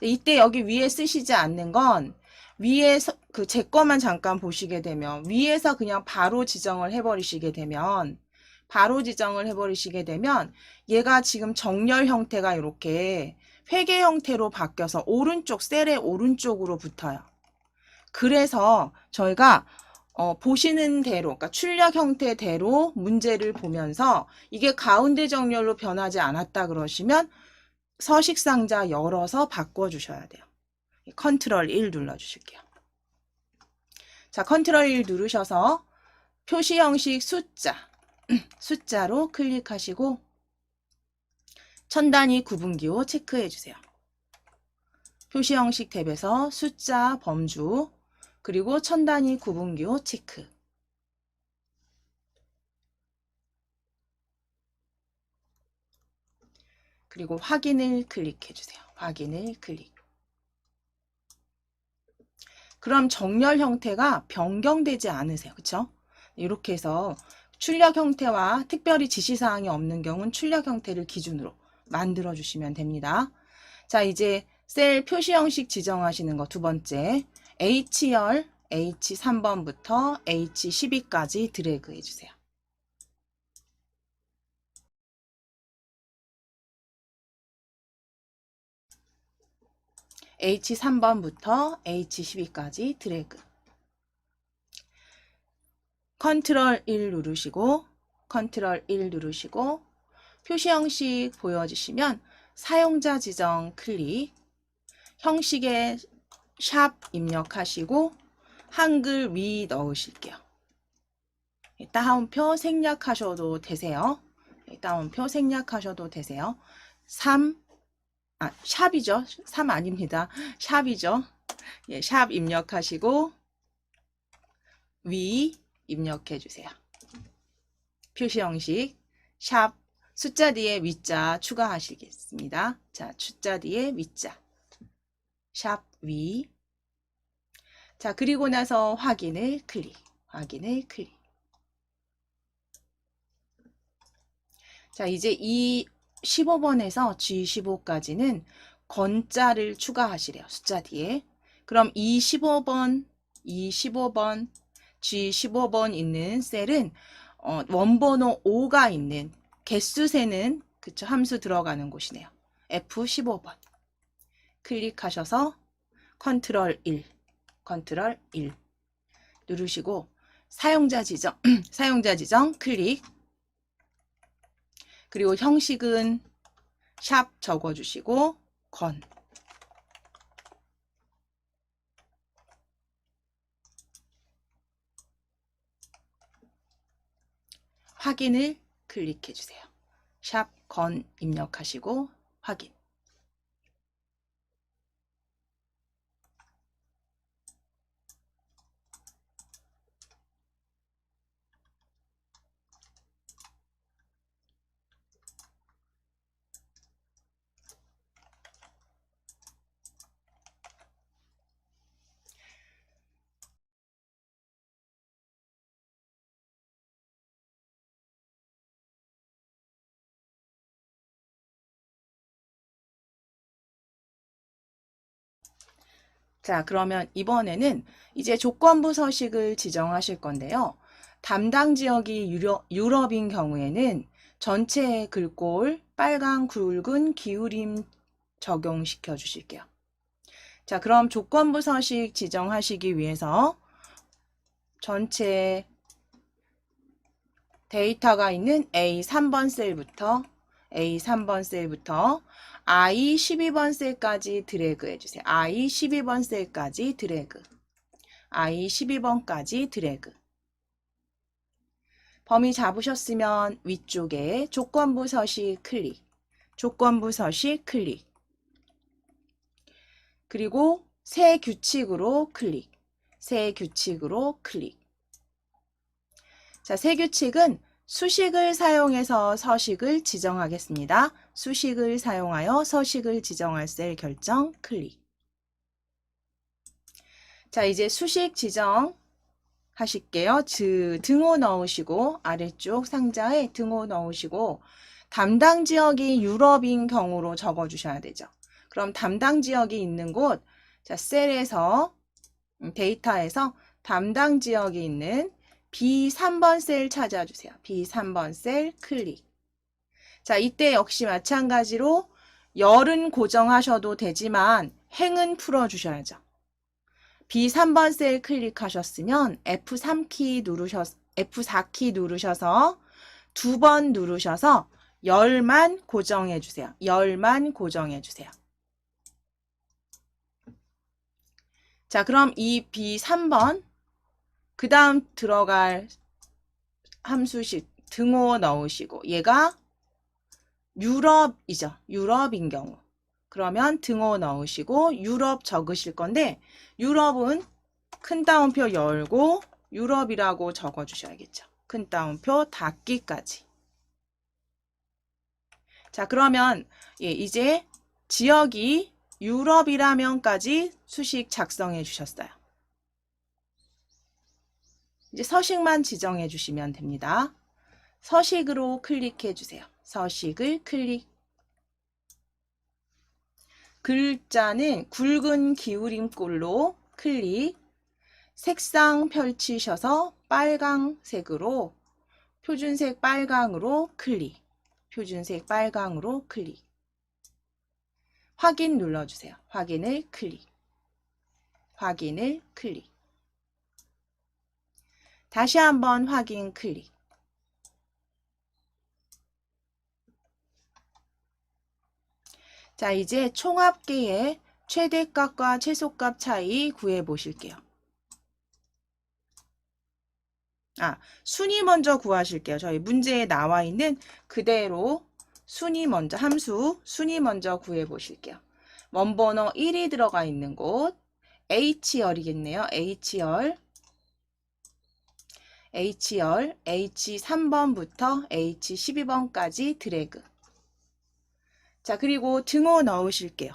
이때 여기 위에 쓰시지 않는 건 위에서 제 거만 잠깐 보시게 되면 위에서 그냥 바로 지정을 해버리시게 되면 얘가 지금 정렬 형태가 이렇게 회계 형태로 바뀌어서 오른쪽 셀의 오른쪽으로 붙어요. 그래서 저희가 보시는 대로, 그러니까 출력 형태대로 문제를 보면서 이게 가운데 정렬로 변하지 않았다 그러시면 서식 상자 열어서 바꿔주셔야 돼요. 컨트롤 1 눌러주실게요. 자, 컨트롤 1 누르셔서 표시 형식 숫자로 클릭하시고 천 단위 구분기호 체크해주세요. 표시 형식 탭에서 숫자 범주 그리고 천 단위 구분기호 체크. 그리고 확인을 클릭해주세요. 확인을 클릭. 그럼 정렬 형태가 변경되지 않으세요. 그쵸? 이렇게 해서 출력 형태와 특별히 지시사항이 없는 경우는 출력 형태를 기준으로 만들어 주시면 됩니다. 자, 이제 셀 표시 형식 지정하시는 거 두 번째. H열 H3번부터 H12까지 드래그 해주세요. H3번부터 H12까지 드래그. 컨트롤 1 누르시고 표시 형식 보여주시면 사용자 지정 클릭, 형식에 샵 입력하시고 한글 위 넣으실게요. 따옴표 생략하셔도 되세요. 따옴표 생략하셔도 되세요. 샵이죠. 3 아닙니다. 샵이죠. 샵 입력하시고 위 입력해 주세요. 표시 형식 샵 숫자 뒤에 위자 추가하시겠습니다. 자, 숫자 뒤에 위자 샵 위. 자, 그리고 나서 확인을 클릭. 자, 이제 이 15번에서 G15까지는 건자를 추가하시래요. 숫자 뒤에. 그럼 이 15번, G15번 있는 셀은 원번호 5가 있는 개수세는 그쵸, 함수 들어가는 곳이네요. F15번. 클릭하셔서 컨트롤 1 누르시고 사용자 지정 클릭. 그리고 형식은 샵 적어주시고 건. 확인을 클릭해 주세요. 샵 건 입력하시고 확인. 자, 그러면 이번에는 이제 조건부 서식을 지정하실 건데요. 담당 지역이 유럽인 경우에는 전체의 글꼴 빨간 굵은 기울임 적용시켜 주실게요. 자, 그럼 조건부 서식 지정하시기 위해서 전체 데이터가 있는 A3번 셀부터 I 12번 셀까지 드래그 해주세요. I 12번 셀까지 드래그. I 12번까지 드래그. 범위 잡으셨으면 위쪽에 조건부 서식 클릭. 조건부 서식 클릭. 그리고 새 규칙으로 클릭. 새 규칙으로 클릭. 자, 새 규칙은 수식을 사용해서 서식을 지정하겠습니다. 수식을 사용하여 서식을 지정할 셀 결정 클릭. 자, 이제 수식 지정 하실게요. 등호 넣으시고 아래쪽 상자에 등호 넣으시고 담당 지역이 유럽인 경우로 적어 주셔야 되죠. 그럼 담당 지역이 있는 곳, 자, 셀에서 데이터에서 담당 지역이 있는 B3번 셀 찾아주세요. B3번 셀 클릭. 자, 이때 역시 마찬가지로 열은 고정하셔도 되지만 행은 풀어주셔야죠. B3번 셀 클릭하셨으면 F4키 누르셔서 두 번 누르셔서 열만 고정해 주세요. 열만 고정해 주세요. 자, 그럼 이 B3번 그 다음 들어갈 함수식 등호 넣으시고 얘가 유럽이죠. 유럽인 경우. 그러면 등호 넣으시고 유럽 적으실 건데 유럽은 큰 따옴표 열고 유럽이라고 적어 주셔야겠죠. 큰 따옴표 닫기까지. 자, 그러면 이제 지역이 유럽이라면까지 수식 작성해 주셨어요. 이제 서식만 지정해 주시면 됩니다. 서식으로 클릭해 주세요. 서식을 클릭. 글자는 굵은 기울임꼴로 클릭. 색상 펼치셔서 빨강색으로 표준색 빨강으로 클릭. 표준색 빨강으로 클릭. 확인 눌러주세요. 확인을 클릭. 확인을 클릭. 다시 한번 확인 클릭. 자, 이제 총합계의 최대값과 최소값 차이 구해 보실게요. 순위 먼저 구하실게요. 저희 문제에 나와 있는 그대로 순위 먼저, 함수 순위 먼저 구해 보실게요. 원번호 1이 들어가 있는 곳 H열이겠네요. H열 H3번부터 H12번까지 드래그. 자, 그리고 등호 넣으실게요.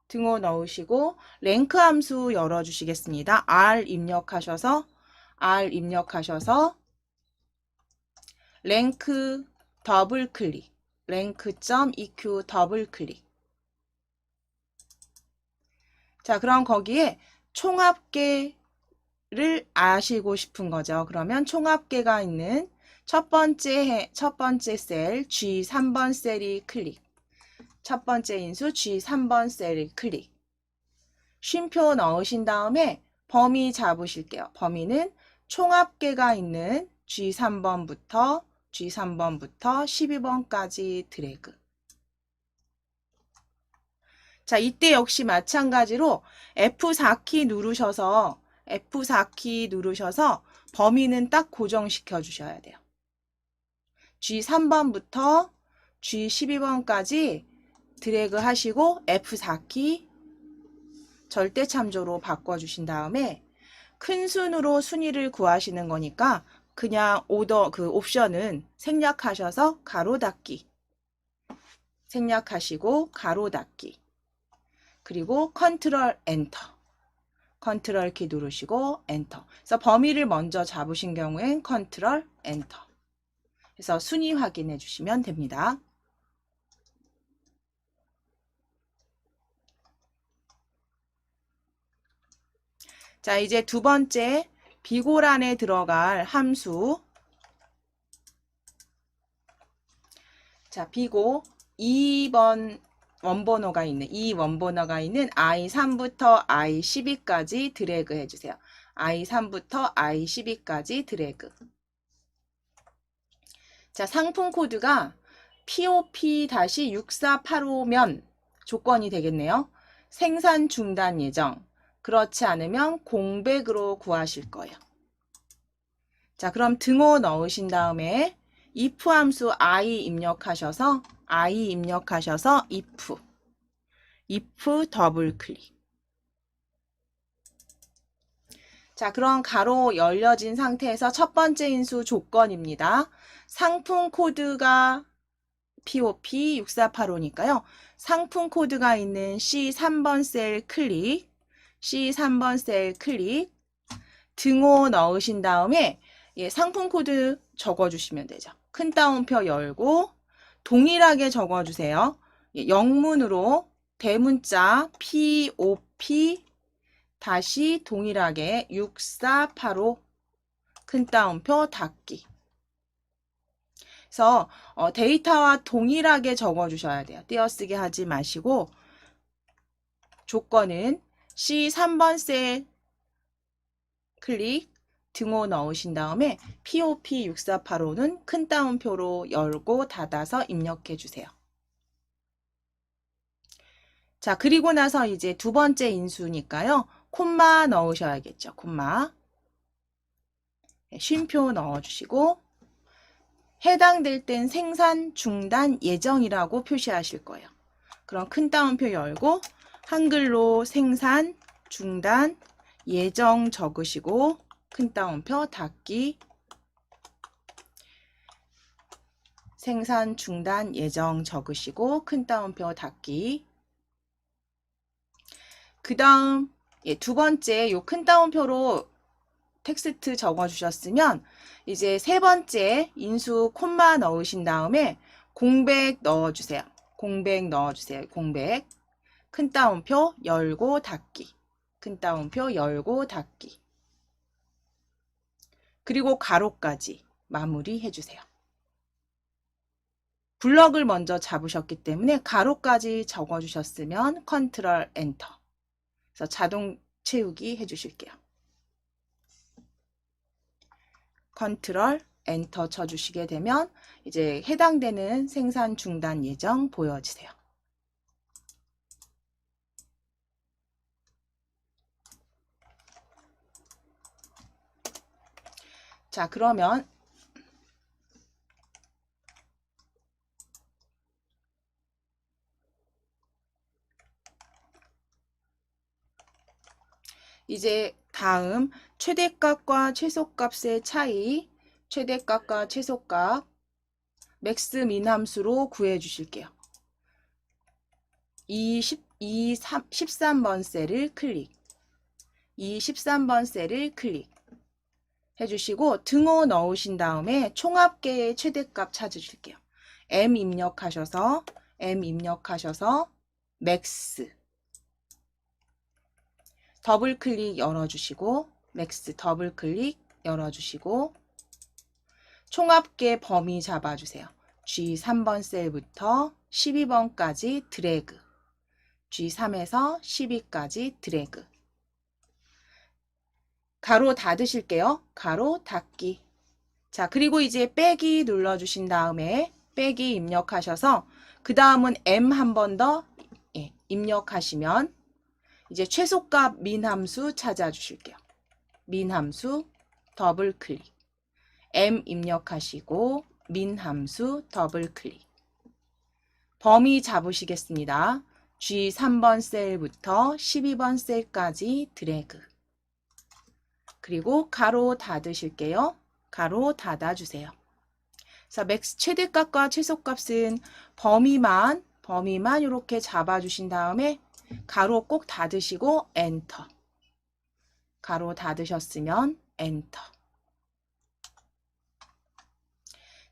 등호 넣으시고 랭크 함수 열어주시겠습니다. R 입력하셔서 랭크 더블 클릭, 랭크.eq 더블 클릭. 자, 그럼 거기에 총합계를 아시고 싶은 거죠. 그러면 총합계가 있는 첫 번째 셀 G3번 셀이 클릭. 첫 번째 인수 G3번 셀을 클릭. 쉼표 넣으신 다음에 범위 잡으실게요. 범위는 총합계가 있는 G3번부터 12번까지 드래그. 자, 이때 역시 마찬가지로 F4키 누르셔서 범위는 딱 고정시켜 주셔야 돼요. G3번부터 G12번까지 드래그 하시고 F4키 절대 참조로 바꿔주신 다음에 큰 순으로 순위를 구하시는 거니까 그냥 옵션은 생략하셔서 가로 닫기. 생략하시고 가로 닫기. 그리고 컨트롤 엔터. 컨트롤 키 누르시고 엔터. 그래서 범위를 먼저 잡으신 경우엔 컨트롤 엔터. 그래서 순위 확인해 주시면 됩니다. 자, 이제 두 번째 비고란에 들어갈 함수 자, 비고 2번 원번호가 있는 I3부터 I12까지 드래그 해주세요. I3부터 I12까지 드래그. 자, 상품 코드가 POP-6485면 조건이 되겠네요. 생산 중단 예정. 그렇지 않으면 공백으로 구하실 거예요. 자, 그럼 등호 넣으신 다음에 if 함수 I 입력하셔서 if 더블 클릭. 자, 그럼 가로 열려진 상태에서 첫 번째 인수 조건입니다. 상품 코드가 POP6485니까요. 상품 코드가 있는 C3번 셀 클릭, C3번 셀 클릭, 등호 넣으신 다음에 상품 코드 적어주시면 되죠. 큰 따옴표 열고 동일하게 적어주세요. 영문으로 대문자 POP 다시 동일하게 6485 큰 따옴표 닫기. 그래서 데이터와 동일하게 적어주셔야 돼요. 띄어쓰기 하지 마시고 조건은 C3번 셀 클릭 등호 넣으신 다음에 POP6485는 큰 따옴표로 열고 닫아서 입력해 주세요. 자, 그리고 나서 이제 두 번째 인수니까요. 콤마 넣으셔야겠죠. 콤마. 쉼표 넣어주시고 해당될 땐 생산 중단 예정이라고 표시하실 거예요. 그럼 큰 따옴표 열고 한글로 생산 중단 예정 적으시고 큰 따옴표 닫기. 생산 중단 예정 적으시고 큰 따옴표 닫기. 그 다음 두 번째 요 큰 따옴표로 텍스트 적어주셨으면 이제 세 번째 인수 콤마 넣으신 다음에 공백 넣어주세요. 공백 넣어주세요. 공백. 큰 따옴표 열고 닫기. 큰 따옴표 열고 닫기. 그리고 가로까지 마무리 해주세요. 블럭을 먼저 잡으셨기 때문에 가로까지 적어주셨으면 컨트롤 엔터. 그래서 자동 채우기 해주실게요. 컨트롤 엔터 쳐주시게 되면 이제 해당되는 생산 중단 예정 보여지세요. 자, 그러면 이제 다음 최대값과 최소값의 차이, 최대값과 최소값 맥스 민 함수로 구해 주실게요. 13번 셀을 클릭. 13번 셀을 클릭 해주시고 등호 넣으신 다음에 총합계의 최대값 찾으실게요. M 입력하셔서 맥스 더블 클릭 열어주시고 맥스 더블 클릭 열어주시고 총합계 범위 잡아주세요. G3번 셀부터 12번까지 드래그. G3에서 12까지 드래그. 가로 닫으실게요. 가로 닫기. 자, 그리고 이제 빼기 눌러주신 다음에 빼기 입력하셔서 그 다음은 M 한 번 더 입력하시면 이제 최소값 민 함수 찾아주실게요. 민 함수 더블 클릭. M 입력하시고 민 함수 더블 클릭. 범위 잡으시겠습니다. G3번 셀부터 12번 셀까지 드래그. 그리고 가로 닫으실게요. 가로 닫아주세요. 그래서 맥스 최대값과 최소값은 범위만 이렇게 잡아주신 다음에 가로 꼭 닫으시고 엔터. 가로 닫으셨으면 엔터.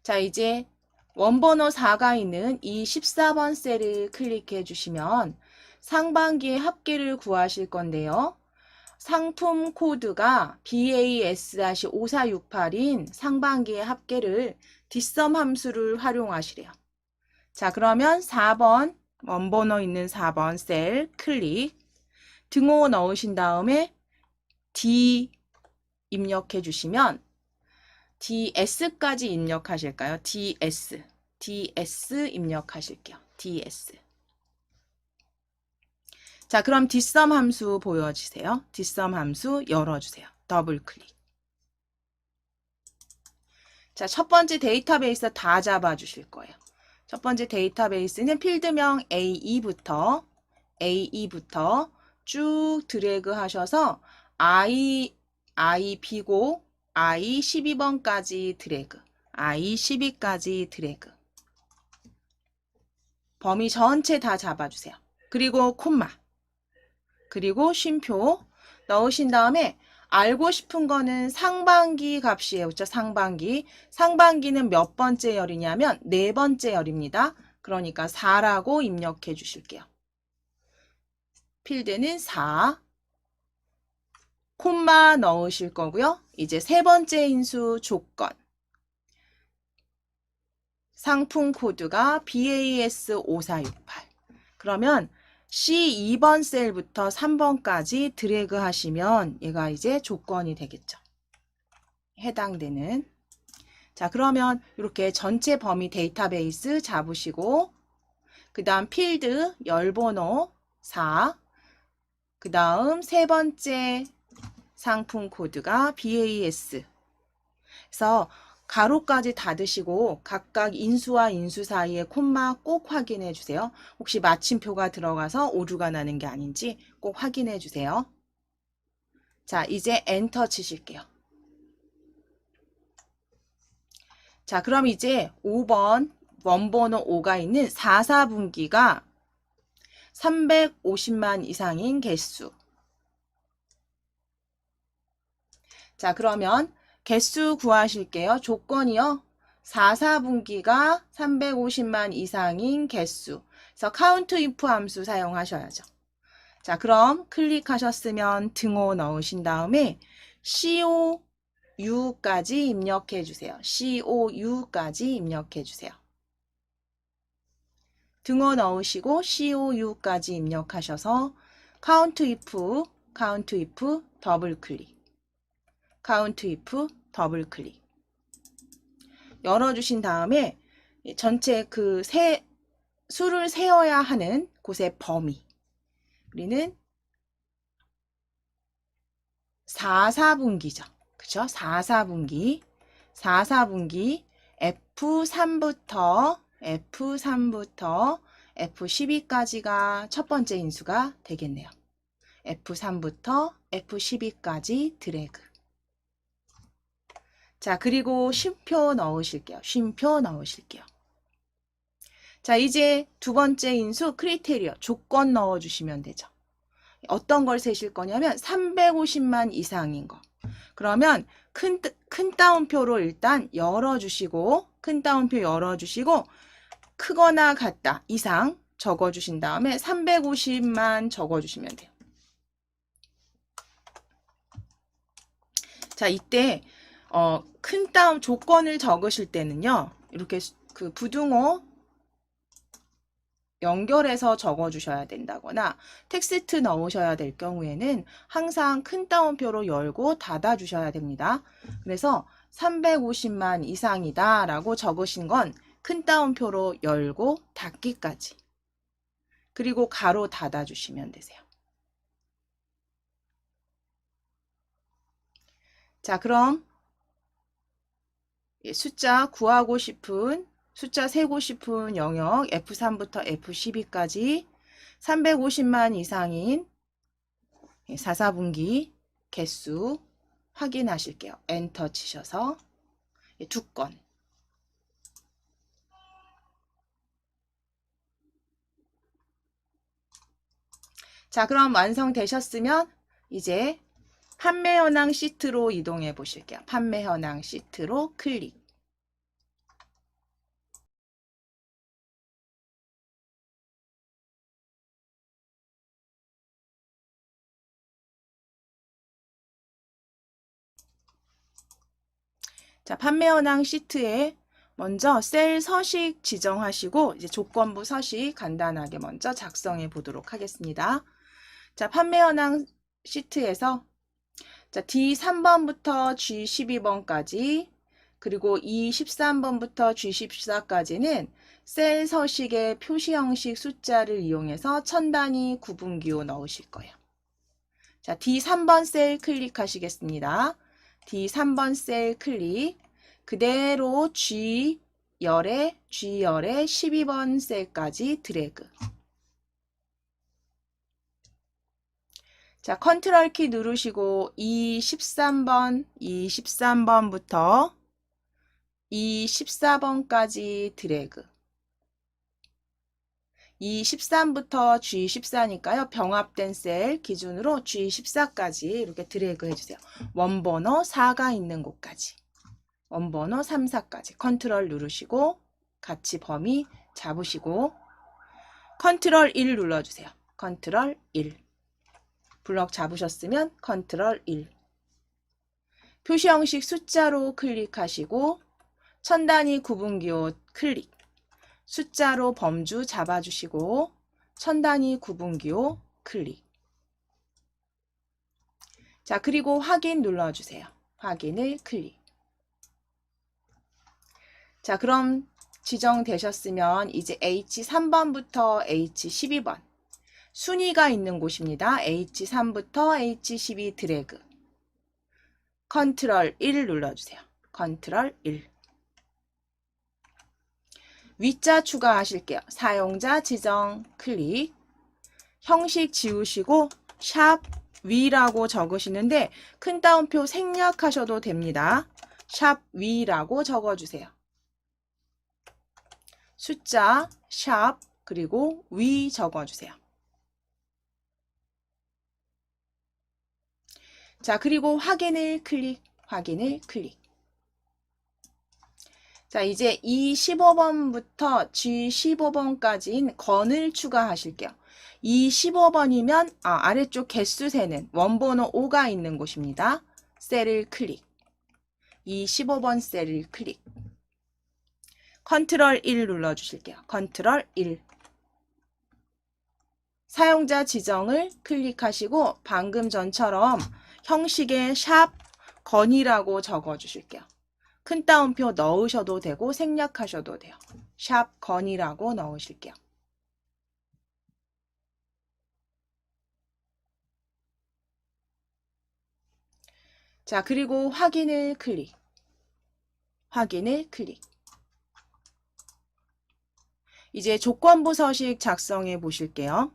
자, 이제 원번호 4가 있는 이 14번 셀을 클릭해 주시면 상반기의 합계를 구하실 건데요. 상품 코드가 BAS-5468인 상반기의 합계를 뒷섬 함수를 활용하시래요. 자, 그러면 4번, 원번호 있는 4번 셀 클릭. 등호 넣으신 다음에 D 입력해 주시면 DS까지 입력하실까요? DS 입력하실게요. DS. 자, 그럼 뒷섬 함수 보여주세요. 뒷섬 함수 열어주세요. 더블 클릭. 자, 첫 번째 데이터베이스 다 잡아주실 거예요. 첫 번째 데이터베이스는 필드명 A2부터 쭉 드래그 하셔서 I B고 I12번까지 드래그, I12까지 드래그. 범위 전체 다 잡아주세요. 그리고 콤마, 그리고 쉼표 넣으신 다음에 알고 싶은 거는 상반기 값이에요. 그렇죠? 상반기. 상반기는 몇 번째 열이냐면 네 번째 열입니다. 그러니까 4라고 입력해 주실게요. 필드는 4. 콤마 넣으실 거고요. 이제 세 번째 인수 조건. 상품 코드가 BAS5468. 그러면 C2번 셀부터 3번까지 드래그 하시면 얘가 이제 조건이 되겠죠. 해당되는. 자, 그러면 이렇게 전체 범위 데이터베이스 잡으시고 그 다음 필드 열번호 4, 그 다음 세 번째 상품 코드가 BAS. 그래서 가로까지 닫으시고 각각 인수와 인수 사이에 콤마 꼭 확인해 주세요. 혹시 마침표가 들어가서 오류가 나는 게 아닌지 꼭 확인해 주세요. 자, 이제 엔터 치실게요. 자, 그럼 이제 5번 원번호 5가 있는 4분기가 350만 이상인 개수. 자, 그러면 개수 구하실게요. 조건이요. 4분기가 350만 이상인 개수. 그래서 count if 함수 사용하셔야죠. 자, 그럼 클릭하셨으면 등호 넣으신 다음에 COU까지 입력해 주세요. COU까지 입력해 주세요. 등호 넣으시고 COU까지 입력하셔서 count if 더블 클릭. count if 더블 클릭. 열어주신 다음에 전체 그 수를 세어야 하는 곳의 범위. 우리는 4분기죠. 그쵸? 4분기 F3부터 F12까지가 첫 번째 인수가 되겠네요. F3부터 F12까지 드래그. 자, 그리고 쉼표 넣으실게요. 자, 이제 두 번째 인수 크리테리어 조건 넣어주시면 되죠. 어떤 걸 세실 거냐면 350만 이상인 거. 그러면 큰 따옴표로 일단 열어주시고 큰 따옴표 열어주시고 크거나 같다 이상 적어주신 다음에 350만 적어주시면 돼요. 자, 이때 큰 따옴 조건을 적으실 때는요. 이렇게 그 부등호 연결해서 적어주셔야 된다거나 텍스트 넣으셔야 될 경우에는 항상 큰 따옴표로 열고 닫아주셔야 됩니다. 그래서 350만 이상이다 라고 적으신 건 큰 따옴표로 열고 닫기까지. 그리고 가로 닫아주시면 되세요. 자, 그럼 숫자 구하고 싶은 숫자 세고 싶은 영역 F3부터 F12까지 350만 이상인 4분기 개수 확인하실게요. 엔터 치셔서 두 건. 자, 그럼 완성되셨으면 이제 판매 현황 시트로 이동해 보실게요. 판매 현황 시트로 클릭. 자, 판매 현황 시트에 먼저 셀 서식 지정하시고 이제 조건부 서식 간단하게 먼저 작성해 보도록 하겠습니다. 자, 판매 현황 시트에서 자, D3번부터 G12번까지 그리고 E13번부터 G14까지는 셀 서식의 표시 형식 숫자를 이용해서 천 단위 구분기호 넣으실 거예요. 자, D3번 셀 클릭하시겠습니다. D3번 셀 클릭. 그대로 G열에 12번 셀까지 드래그. 자, 컨트롤 키 누르시고 E13번부터 E14번까지 드래그. E13부터 G14니까요. 병합된 셀 기준으로 G14까지 이렇게 드래그 해주세요. 원번호 4가 있는 곳까지. 원번호 3, 4까지 컨트롤 누르시고 같이 범위 잡으시고 컨트롤 1 눌러주세요. 컨트롤 1. 블럭 잡으셨으면 컨트롤 1. 표시 형식 숫자로 클릭하시고 천 단위 구분기호 클릭. 숫자로 범주 잡아주시고 천 단위 구분기호 클릭. 자, 그리고 확인 눌러주세요. 확인을 클릭. 자, 그럼 지정되셨으면 이제 H3번부터 H12번 순위가 있는 곳입니다. H3부터 H12 드래그. 컨트롤 1 눌러주세요. 컨트롤 1. 위자 추가하실게요. 사용자 지정 클릭. 형식 지우시고 샵 위라고 적으시는데 큰 따옴표 생략하셔도 됩니다. 샵 위라고 적어주세요. 숫자 샵 그리고 위 적어주세요. 자, 그리고 확인을 클릭. 확인을 클릭. 자, 이제 E15번부터 G15번까지인 건을 추가하실게요. E15번이면 아래쪽 개수 세는 원번호 5가 있는 곳입니다. 셀을 클릭. E15번 셀을 클릭. 컨트롤 1 눌러주실게요. 컨트롤 1. 사용자 지정을 클릭하시고 방금 전처럼 형식에 샵 건이라고 적어주실게요. 큰 따옴표 넣으셔도 되고 생략하셔도 돼요. 샵 건이라고 넣으실게요. 자, 그리고 확인을 클릭. 확인을 클릭. 이제 조건부 서식 작성해 보실게요.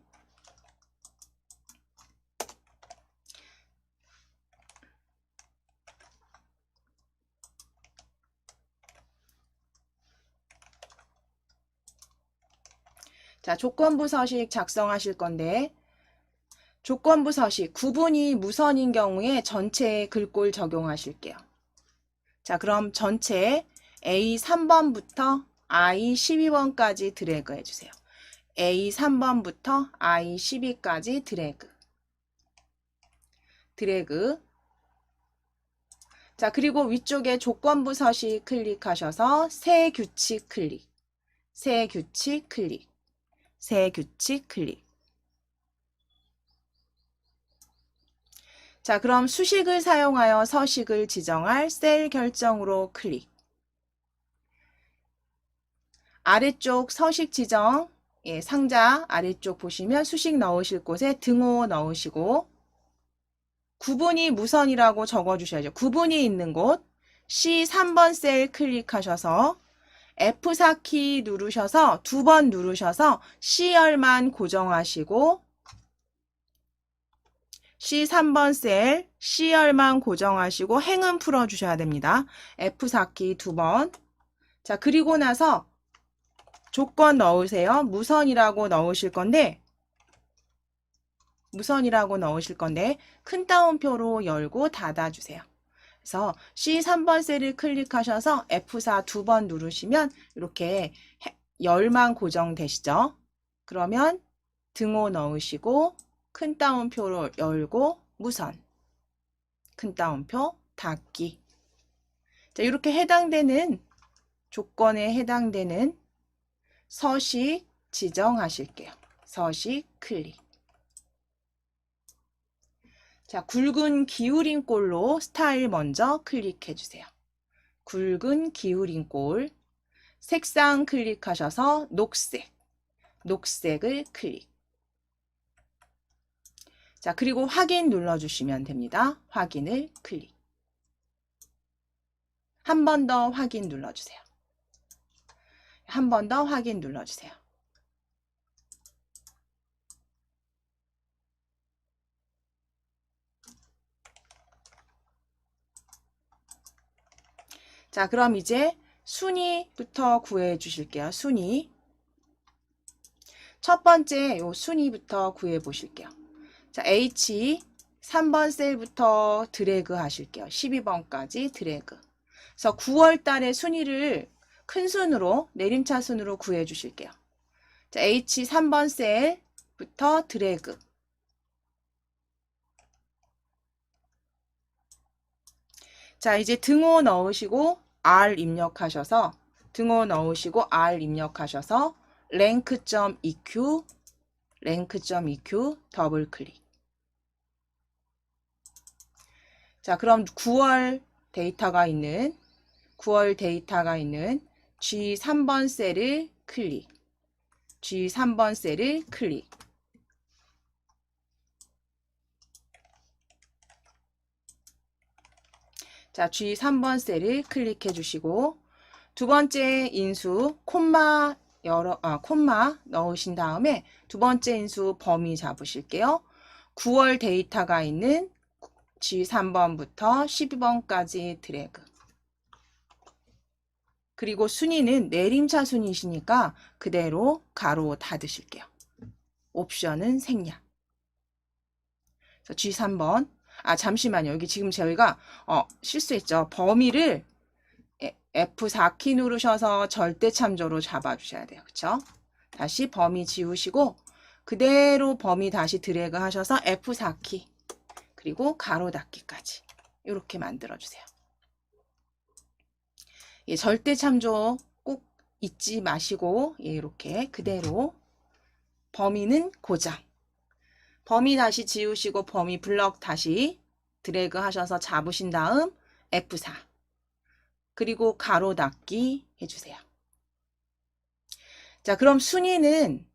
자, 조건부 서식 작성하실 건데 조건부 서식 구분이 무선인 경우에 전체에 글꼴 적용하실게요. 자, 그럼 전체 A3번부터 I12번까지 드래그 해주세요. A3번부터 I12까지 드래그. 드래그. 자, 그리고 위쪽에 조건부 서식 클릭하셔서 새 규칙 클릭. 새 규칙 클릭. 새 규칙 클릭. 자, 그럼 수식을 사용하여 서식을 지정할 셀 결정으로 클릭. 아래쪽 서식 지정, 상자 아래쪽 보시면 수식 넣으실 곳에 등호 넣으시고 구분이 무선이라고 적어주셔야죠. 구분이 있는 곳 C3번 셀 클릭하셔서 F4 키 누르셔서 2번 누르셔서 C열만 고정하시고 C3번 셀 C열만 고정하시고 행은 풀어주셔야 됩니다. F4 키 2번. 자, 그리고 나서 조건 넣으세요. 무선이라고 넣으실 건데 큰 따옴표로 열고 닫아주세요. 그래서 C3번 셀을 클릭하셔서 F4 2번 누르시면 이렇게 열만 고정되시죠. 그러면 등호 넣으시고 큰 따옴표로 열고 무선. 큰 따옴표 닫기. 자, 이렇게 해당되는 조건에 해당되는 서식 지정하실게요. 서식 클릭. 자, 굵은 기울인 꼴로 스타일 먼저 클릭해 주세요. 굵은 기울인 꼴. 색상 클릭하셔서 녹색. 녹색을 클릭. 자, 그리고 확인 눌러주시면 됩니다. 확인을 클릭. 한 번 더 확인 눌러주세요. 한 번 더 확인 눌러주세요. 자, 그럼 이제 순위부터 구해 주실게요. 순위. 첫 번째 요 순위부터 구해 보실게요. 자, H 3번 셀부터 드래그 하실게요. 12번까지 드래그. 그래서 9월 달의 순위를 큰 순으로 내림차순으로 구해 주실게요. 자, H 3번 셀부터 드래그. 자, 이제 등호 넣으시고 R 입력하셔서 등호 넣으시고 R 입력하셔서 rank.eq 더블 클릭. 자, 그럼 9월 데이터가 있는 G 3번 셀을 클릭. G 3번 셀을 클릭. 자, G 3번 셀을 클릭해 주시고 두 번째 인수 콤마 넣으신 다음에 두 번째 인수 범위 잡으실게요. 9월 데이터가 있는 G3번부터 12번까지 드래그. 그리고 순위는 내림차 순위시니까 그대로 가로 닫으실게요. 옵션은 생략. G3번. 아, 잠시만요. 여기 지금 저희가 실수했죠. 범위를 F4키 누르셔서 절대 참조로 잡아주셔야 돼요. 그쵸? 다시 범위 지우시고 그대로 범위 다시 드래그 하셔서 F4키 그리고 가로 닫기까지 이렇게 만들어주세요. 예, 절대 참조 꼭 잊지 마시고 예, 이렇게 그대로 범위는 고정. 범위 다시 지우시고 범위 블럭 다시 드래그 하셔서 잡으신 다음 F4 그리고 가로 닫기 해주세요. 자, 그럼 순위는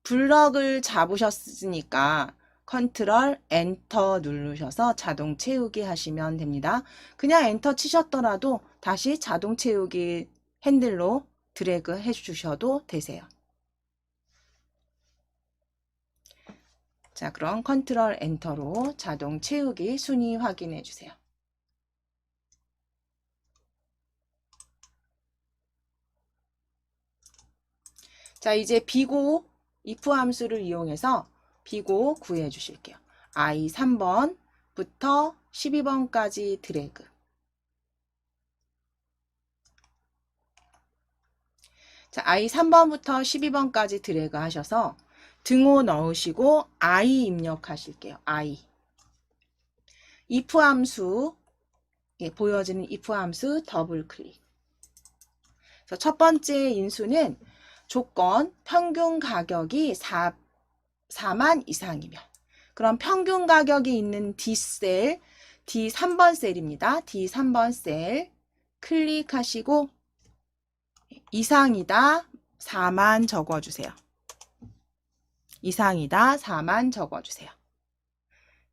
블럭을 잡으셨으니까 컨트롤 엔터 누르셔서 자동 채우기 하시면 됩니다. 그냥 엔터 치셨더라도 다시 자동 채우기 핸들로 드래그 해주셔도 되세요. 자, 그럼 컨트롤 엔터로 자동 채우기 순위 확인해 주세요. 자, 이제 비고 if 함수를 이용해서 비고 구해 주실게요. I 3번부터 12번까지 드래그. 자, I 3번부터 12번까지 드래그 하셔서 등호 넣으시고 I 입력하실게요. I. if 함수, 예, 보여지는 if 함수 더블 클릭. 그래서 첫 번째 인수는 조건 평균 가격이 4만 이상이면 그럼 평균 가격이 있는 D셀, D3번 셀입니다. D3번 셀 클릭하시고 이상이다 4만 적어주세요. 이상이다 4만 적어주세요.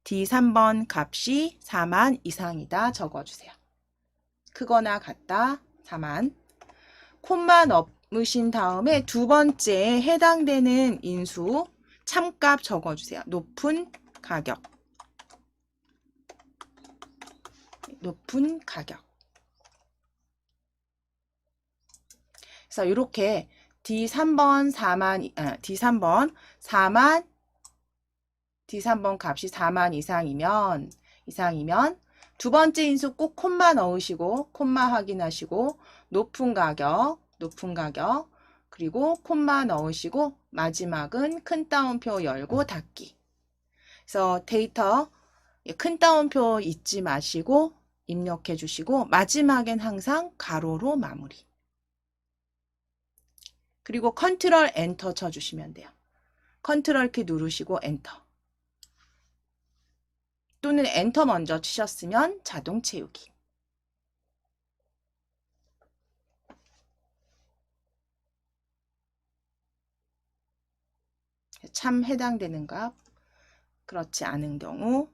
D3번 값이 4만 이상이다 적어주세요. 크거나 같다 4만. 콤마 넣으신 다음에 두 번째 해당되는 인수 참값 적어주세요. 높은 가격. 높은 가격. 그래서 이렇게 D3번 4만, D3번 값이 4만 이상이면 두 번째 인수 꼭 콤마 넣으시고 콤마 확인하시고 높은 가격 그리고 콤마 넣으시고 마지막은 큰 따옴표 열고 닫기. 그래서 데이터 큰 따옴표 잊지 마시고 입력해 주시고 마지막엔 항상 가로로 마무리. 그리고 컨트롤 엔터 쳐주시면 돼요. 컨트롤 키 누르시고 엔터. 또는 엔터 먼저 치셨으면 자동 채우기. 참 해당되는 값, 그렇지 않은 경우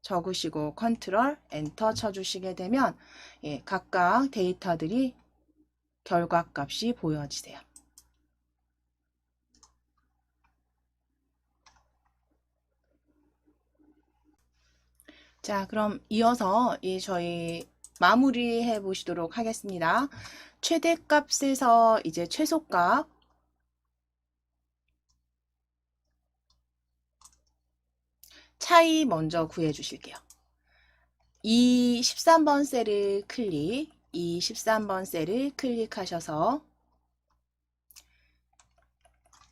적으시고 컨트롤 엔터 쳐주시게 되면 각각 데이터들이 결과값이 보여지세요. 자, 그럼 이어서 저희 마무리해 보시도록 하겠습니다. 최대값에서 이제 최소값, 차이 먼저 구해 주실게요. 이 13번 셀을 이 13번 셀을 클릭하셔서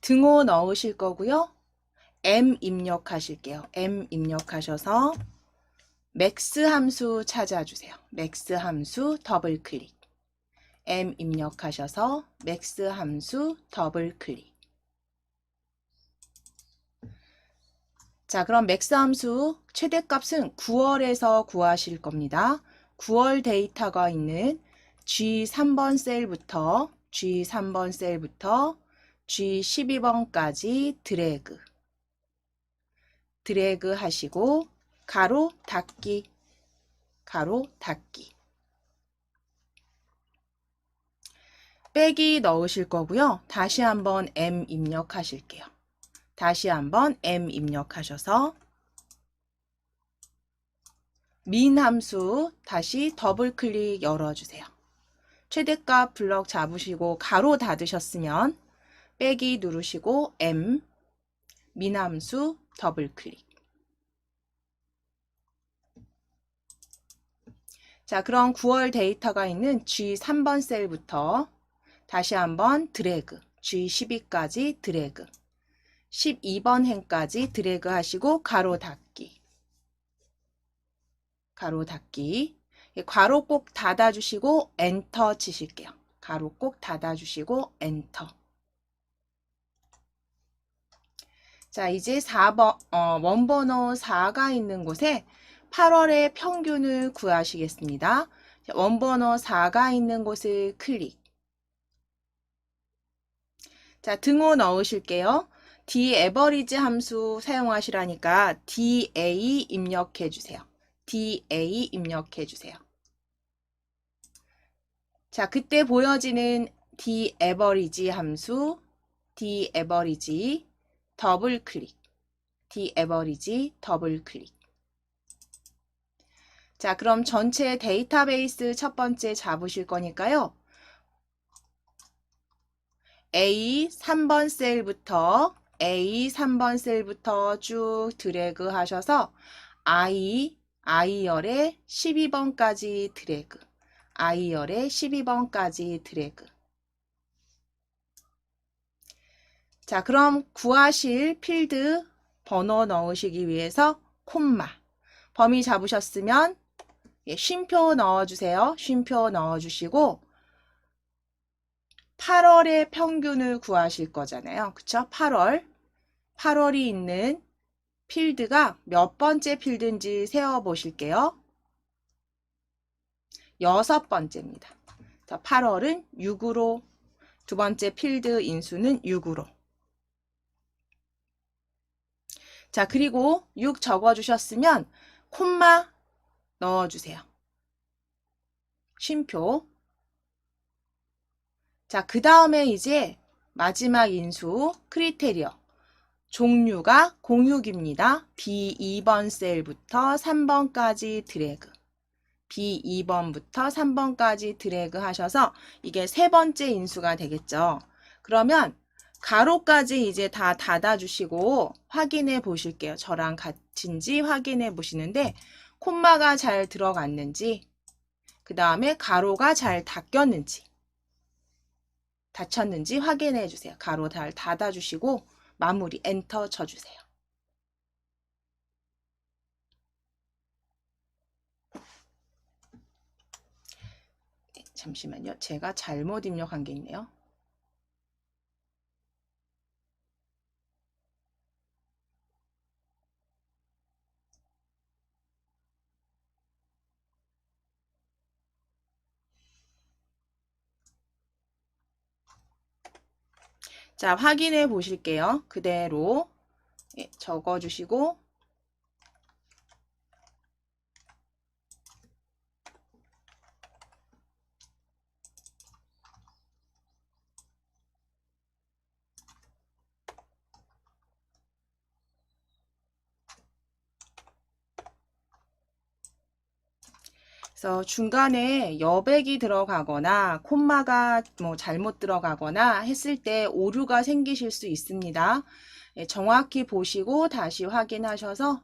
등호 넣으실 거고요. M 입력하실게요. M 입력하셔서 맥스 함수 찾아주세요. 맥스 함수 더블 클릭. M 입력하셔서 맥스 함수 더블 클릭. 자, 그럼 맥스 함수 최대값은 9월에서 구하실 겁니다. 9월 데이터가 있는 G3번 셀부터 G12번까지 드래그 하시고 가로 닫기 빼기 넣으실 거고요. 다시 한번 M 입력하실게요. 다시 한번 M 입력하셔서 민 함수 다시 더블 클릭 열어주세요. 최대값 블럭 잡으시고 가로 닫으셨으면 빼기 누르시고 M 민 함수 더블 클릭. 자, 그럼 9월 데이터가 있는 G3번 셀부터 다시 한번 드래그, G12까지 드래그, 12번 행까지 드래그 하시고 가로 닫기. 괄호 꼭 닫아주시고 엔터 치실게요. 가로 꼭 닫아주시고 엔터. 자, 이제 4번, 원번호 4가 있는 곳에 8월의 평균을 구하시겠습니다. 원번호 4가 있는 곳을 클릭. 자, 등호 넣으실게요. dAverage 함수 사용하시라니까 DA 입력해 주세요. DA 입력해 주세요. 자, 그때 보여지는 dAverage 함수, dAverage 더블 클릭. dAverage 더블 클릭. 자, 그럼 전체 데이터베이스 첫 번째 잡으실 거니까요. A3번 셀부터 쭉 드래그 하셔서 I열의 12번까지 드래그. I열의 12번까지 드래그. 자, 그럼 구하실 필드 번호 넣으시기 위해서 콤마. 범위 잡으셨으면 쉼표 넣어주세요. 쉼표 넣어주시고 8월의 평균을 구하실 거잖아요. 그쵸? 8월이 있는 필드가 몇 번째 필드인지 세어보실게요. 6번째입니다. 8월은 6으로, 두 번째 필드 인수는 6으로. 자, 그리고 6 적어주셨으면 콤마 넣어주세요. 쉼표. 자, 그 다음에 이제 마지막 인수 크리테리어. 종류가 06입니다. B2번 셀부터 3번까지 드래그. B2번부터 3번까지 드래그 하셔서 이게 세 번째 인수가 되겠죠. 그러면 가로까지 이제 다 닫아주시고 확인해 보실게요. 저랑 같은지 확인해 보시는데 콤마가 잘 들어갔는지 그 다음에 가로가 잘 닫혔는지 확인해 주세요. 가로 잘 닫아주시고 마무리 엔터 쳐주세요. 잠시만요. 제가 잘못 입력한 게 있네요. 자, 확인해 보실게요. 그대로 적어주시고 그래서 중간에 여백이 들어가거나 콤마가 뭐 잘못 들어가거나 했을 때 오류가 생기실 수 있습니다. 정확히 보시고 다시 확인하셔서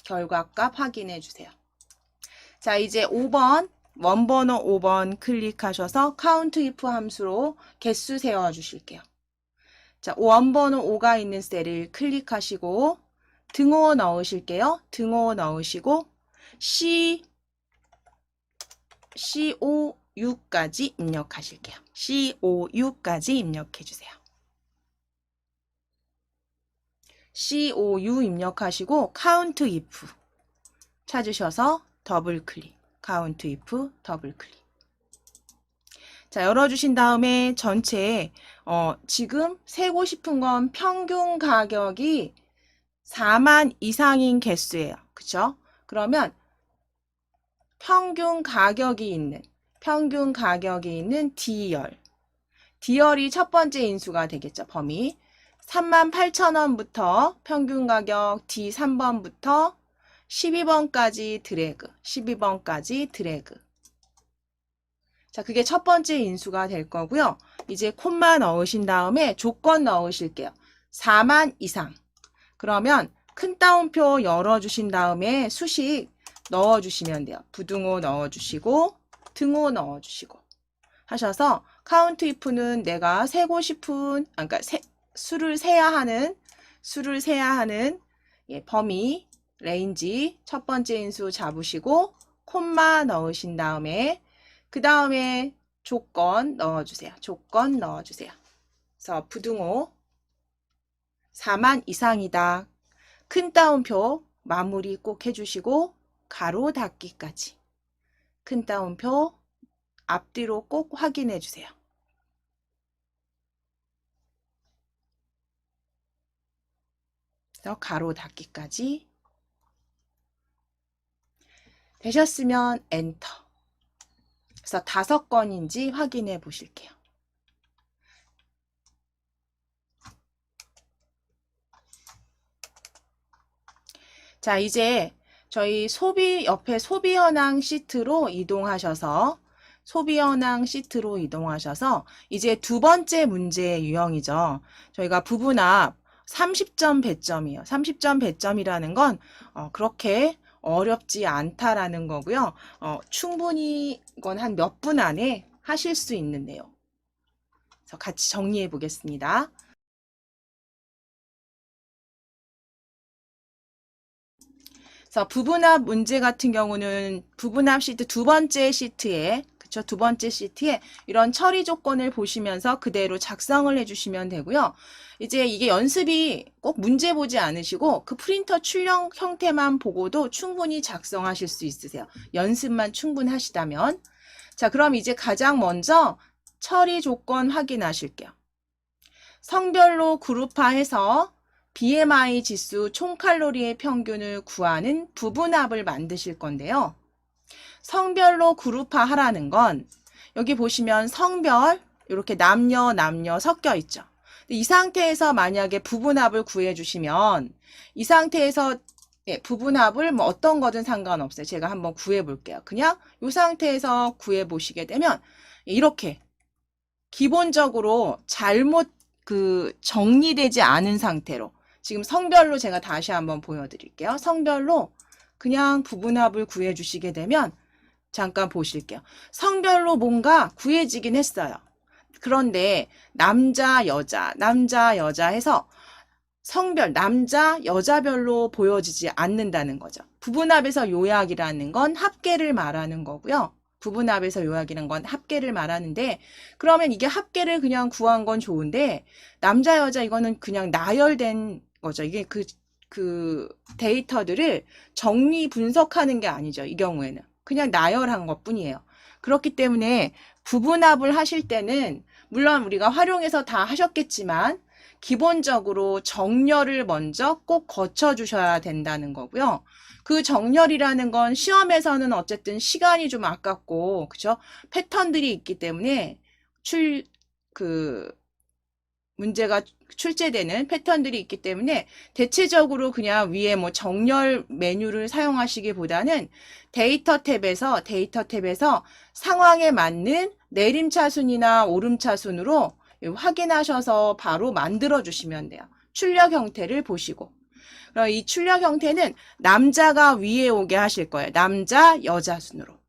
결과값 확인해 주세요. 자, 이제 5번 원번호 5번 클릭하셔서 count if 함수로 개수 세워 주실게요. 자, 원번호 5가 있는 셀을 클릭하시고 등호 넣으실게요. 등호 넣으시고 C56까지 입력하실게요. C56까지 입력해 주세요. C56 입력하시고 count if 찾으셔서 더블 클릭. count if 더블 클릭. 자, 열어주신 다음에 전체 지금 세고 싶은 건 평균 가격이 4만 이상인 개수예요. 그쵸? 그러면 평균 가격이 있는 D열. D열이 첫 번째 인수가 되겠죠. 범위. 38,000원부터 평균 가격 D 3번부터 12번까지 드래그. 12번까지 드래그. 자, 그게 첫 번째 인수가 될 거고요. 이제 콤마 넣으신 다음에 조건 넣으실게요. 4만 이상. 그러면 큰 따옴표 열어주신 다음에 수식 넣어주시면 돼요. 부등호 넣어주시고 등호 넣어주시고 하셔서 count if는 내가 세고 싶은 그러니까 수를 세야 하는 범위 레인지 첫 번째 인수 잡으시고 콤마 넣으신 다음에 그 다음에 조건 넣어주세요. 조건 넣어주세요. 그래서 부등호 4만 이상이다. 큰 따옴표 마무리 꼭 해주시고 가로 닫기까지 큰 따옴표 앞뒤로 꼭 확인해 주세요. 그래서 가로 닫기까지 되셨으면 엔터. 그래서 5건인지 확인해 보실게요. 자, 이제 저희 옆에 소비 현황 시트로 이동하셔서 이제 두 번째 문제의 유형이죠. 저희가 부분합 30점 배점이에요. 30점 배점이라는 건 그렇게 어렵지 않다라는 거고요. 충분히 이건 한 몇 분 안에 하실 수 있는 내용. 그래서 같이 정리해 보겠습니다. 그래서 부분합 문제 같은 경우는 부분합 시트 두 번째 시트에 이런 처리 조건을 보시면서 그대로 작성을 해주시면 되고요. 이제 이게 연습이 꼭 문제 보지 않으시고 그 프린터 출력 형태만 보고도 충분히 작성하실 수 있으세요. 연습만 충분하시다면. 자, 그럼 이제 가장 먼저 처리 조건 확인하실게요. 성별로 그룹화해서 BMI 지수 총칼로리의 평균을 구하는 부분합을 만드실 건데요. 성별로 그룹화 하라는 건 여기 보시면 성별 이렇게 남녀 섞여 있죠. 이 상태에서 만약에 부분합을 구해 주시면 이 상태에서 부분합을 뭐 어떤 거든 상관없어요. 제가 한번 구해 볼게요. 그냥 이 상태에서 구해 보시게 되면 이렇게 기본적으로 잘못 정리되지 않은 상태로 지금 성별로 제가 다시 한번 보여드릴게요. 성별로 그냥 부분합을 구해 주시게 되면 잠깐 보실게요. 성별로 뭔가 구해지긴 했어요. 그런데 남자, 여자 해서 성별, 남자, 여자별로 보여지지 않는다는 거죠. 부분합에서 요약이라는 건 합계를 말하는 거고요. 부분합에서 요약이라는 건 합계를 말하는데 그러면 이게 합계를 그냥 구한 건 좋은데 남자, 여자 이거는 그냥 나열된 거죠. 이게 그 데이터들을 정리 분석하는 게 아니죠. 이 경우에는. 그냥 나열한 것 뿐이에요. 그렇기 때문에 부분합을 하실 때는 물론 우리가 활용해서 다 하셨겠지만 기본적으로 정렬을 먼저 꼭 거쳐 주셔야 된다는 거고요. 그 정렬이라는 건 시험에서는 어쨌든 시간이 좀 아깝고, 그죠? 패턴들이 있기 때문에 문제가 출제되는 패턴들이 있기 때문에 대체적으로 그냥 위에 뭐 정렬 메뉴를 사용하시기보다는 데이터 탭에서 상황에 맞는 내림차순이나 오름차순으로 확인하셔서 바로 만들어 주시면 돼요. 출력 형태를 보시고. 그럼 이 출력 형태는 남자가 위에 오게 하실 거예요. 남자, 여자 순으로.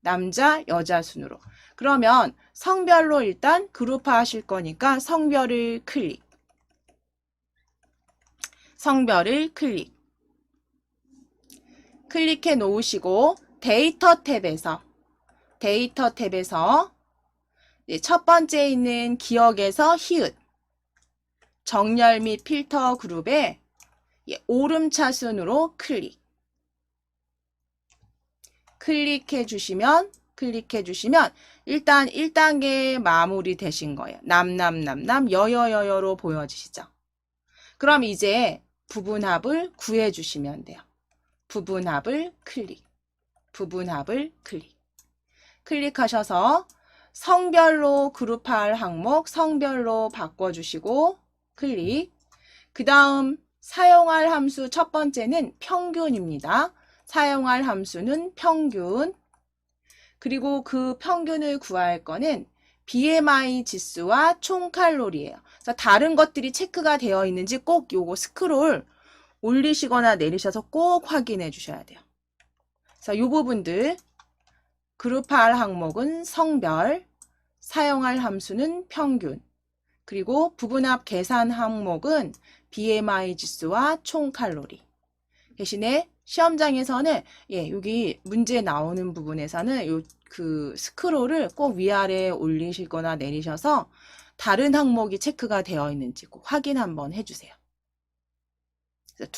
남자, 여자 순으로. 그러면 성별로 일단 그룹화 하실 거니까 성별을 클릭. 성별을 클릭. 클릭해 놓으시고 데이터 탭에서 첫 번째 있는 기억에서 히읗 정렬 및 필터 그룹에 오름차순으로 클릭. 클릭해 주시면 일단 1단계 마무리 되신 거예요. 여여여여로 보여지시죠? 그럼 이제 부분합을 구해 주시면 돼요. 부분합을 클릭. 클릭하셔서 성별로 그룹할 항목 성별로 바꿔주시고 클릭. 그 다음 사용할 함수 첫 번째는 평균입니다. 사용할 함수는 평균. 그리고 그 평균을 구할 거는 BMI 지수와 총칼로리예요. 그래서 다른 것들이 체크가 되어 있는지 꼭 요거 스크롤 올리시거나 내리셔서 꼭 확인해 주셔야 돼요. 그래서 요 부분들 그룹할 항목은 성별, 사용할 함수는 평균, 그리고 부분합 계산 항목은 BMI 지수와 총칼로리. 대신에 시험장에서는 여기 문제 나오는 부분에서는 그 스크롤을 꼭 위아래에 올리시거나 내리셔서 다른 항목이 체크가 되어 있는지 꼭 확인 한번 해주세요. 그래서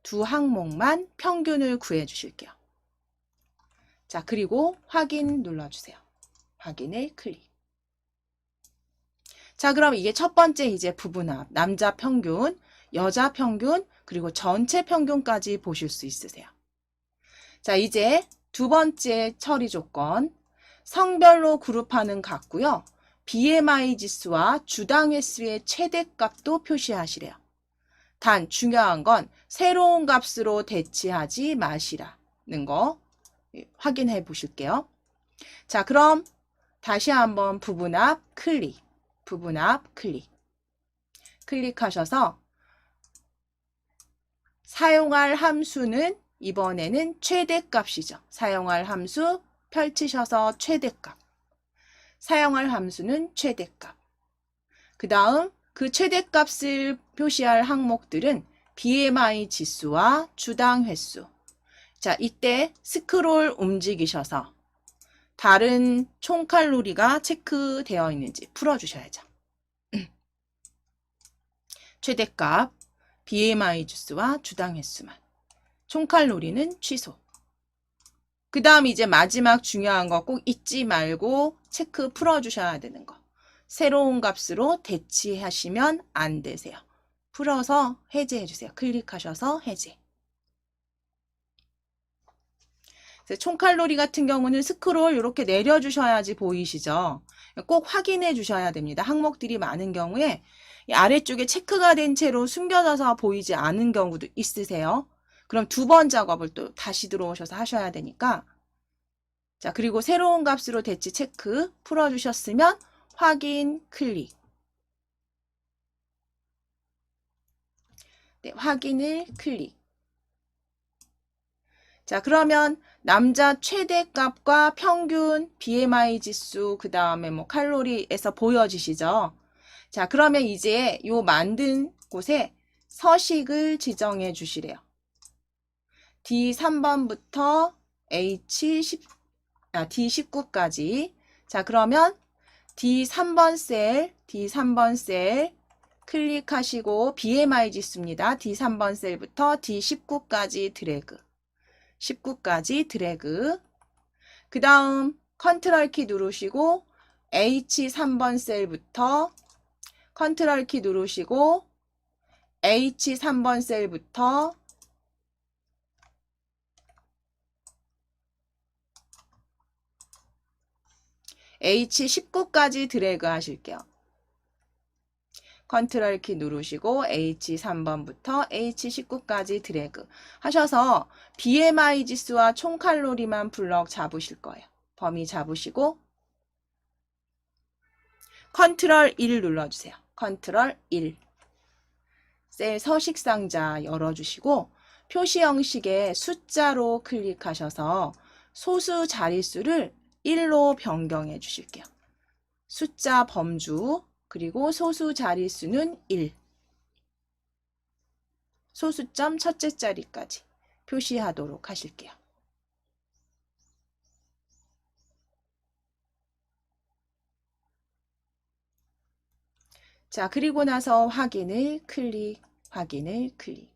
두 항목만 평균을 구해 주실게요. 자, 그리고 확인 눌러주세요. 확인을 클릭. 자, 그럼 이게 첫 번째 이제 부분합, 남자 평균, 여자 평균, 그리고 전체 평균까지 보실 수 있으세요. 자, 이제 두 번째 처리 조건, 성별로 그룹하는 같고요. BMI 지수와 주당 횟수의 최대값도 표시하시래요. 단 중요한 건 새로운 값으로 대치하지 마시라는 거 확인해 보실게요. 자, 그럼 다시 한번 부분합 클릭. 클릭하셔서 사용할 함수는 이번에는 최대값이죠. 사용할 함수 펼치셔서 최대값. 사용할 함수는 최대값. 그 다음 그 최대값을 표시할 항목들은 BMI 지수와 주당 횟수. 자, 이때 스크롤 움직이셔서 다른 총칼로리가 체크되어 있는지 풀어주셔야죠. 최대값, BMI 지수와 주당 횟수만. 총칼로리는 취소. 그 다음 이제 마지막 중요한 거 꼭 잊지 말고 체크 풀어주셔야 되는 거. 새로운 값으로 대치하시면 안 되세요. 풀어서 해제해 주세요. 클릭하셔서 해제. 총칼로리 같은 경우는 스크롤 이렇게 내려주셔야지 보이시죠? 꼭 확인해 주셔야 됩니다. 항목들이 많은 경우에 아래쪽에 체크가 된 채로 숨겨져서 보이지 않은 경우도 있으세요. 그럼 두 번 작업을 또 다시 들어오셔서 하셔야 되니까. 자, 그리고 새로운 값으로 대치 체크 풀어주셨으면 확인 클릭. 네, 확인을 클릭. 자, 그러면 남자 최대값과 평균, BMI 지수, 그 다음에 뭐 칼로리에서 보여지시죠? 자, 그러면 이제 요 만든 곳에 서식을 지정해 주시래요. D3번부터 D19까지. 자, 그러면 D3번 셀 클릭하시고 BMI 지수입니다. D3번 셀부터 D19까지 드래그. 19까지 드래그. 그 다음 컨트롤 키 누르시고 H3번 셀부터 컨트롤 키 누르시고 H3번 셀부터 H19까지 드래그 하실게요. 컨트롤 키 누르시고 H3번부터 H19까지 드래그 하셔서 BMI 지수와 총 칼로리만 블럭 잡으실 거예요. 범위 잡으시고 컨트롤 1 눌러주세요. 컨트롤 1. 셀 서식 상자 열어주시고 표시 형식의 숫자로 클릭하셔서 소수 자릿수를 1로 변경해 주실게요. 숫자 범주 그리고 소수 자릿수는 1. 소수점 첫째 자리까지 표시하도록 하실게요. 자, 그리고 나서 확인을 클릭, 확인을 클릭.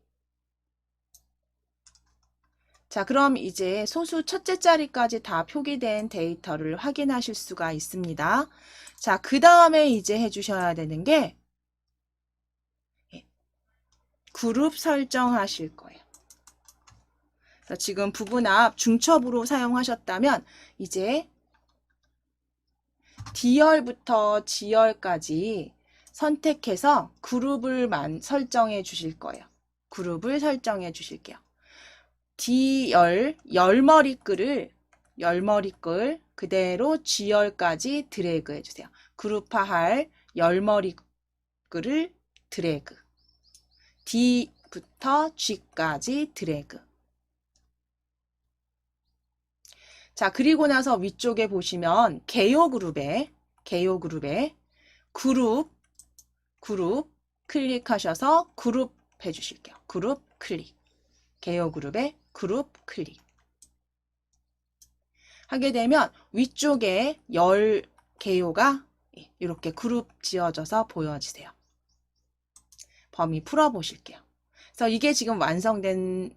자, 그럼 이제 소수 첫째 자리까지 다 표기된 데이터를 확인하실 수가 있습니다. 자, 그 다음에 이제 해주셔야 되는 게 그룹 설정하실 거예요. 지금 부분합 중첩으로 사용하셨다면 이제 D열부터 G열까지 선택해서 그룹을 설정해 주실 거예요. 그룹을 설정해 주실게요. D열, 열머리글을 그대로 G열까지 드래그 해주세요. 그룹화할 열머리글을 드래그. D부터 G까지 드래그. 자, 그리고 나서 위쪽에 보시면 개요 그룹에 그룹 클릭하셔서 그룹 해주실게요. 그룹 클릭. 개요 그룹에 그룹 클릭. 하게 되면 위쪽에 열 개요가 이렇게 그룹 지어져서 보여지세요. 범위 풀어보실게요. 그래서 이게 지금 완성된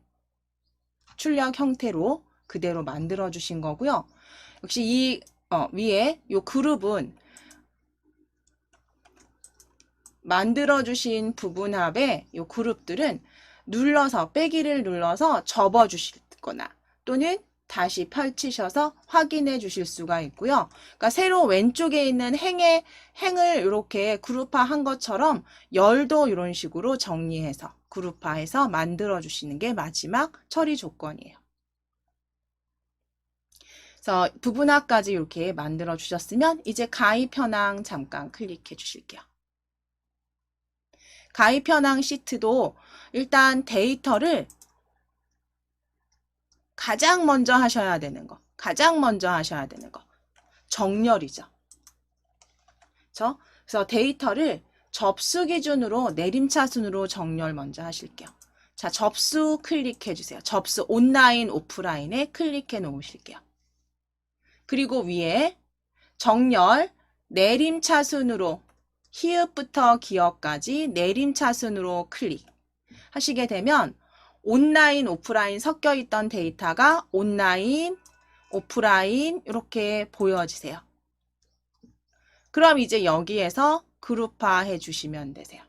출력 형태로 그대로 만들어 주신 거고요. 역시 이 위에 이 그룹은 만들어 주신 부분합의 이 그룹들은 눌러서 빼기를 눌러서 접어 주시거나 또는 다시 펼치셔서 확인해 주실 수가 있고요. 그러니까 세로 왼쪽에 있는 행을 이렇게 그룹화한 것처럼 열도 이런 식으로 정리해서 그룹화해서 만들어 주시는 게 마지막 처리 조건이에요. 그래서 부분합까지 이렇게 만들어 주셨으면 이제 가입 현황 잠깐 클릭해 주실게요. 가입 현황 시트도 일단 데이터를 가장 먼저 하셔야 되는 거. 정렬이죠. 그래서 데이터를 접수 기준으로 내림차순으로 정렬 먼저 하실게요. 자, 접수 클릭해 주세요. 접수 온라인, 오프라인에 클릭해 놓으실게요. 그리고 위에 정렬 내림차순으로 히읗부터 기억까지 내림차순으로 클릭 하시게 되면 온라인, 오프라인 섞여 있던 데이터가 온라인, 오프라인 이렇게 보여지세요. 그럼 이제 여기에서 그룹화 해주시면 되세요.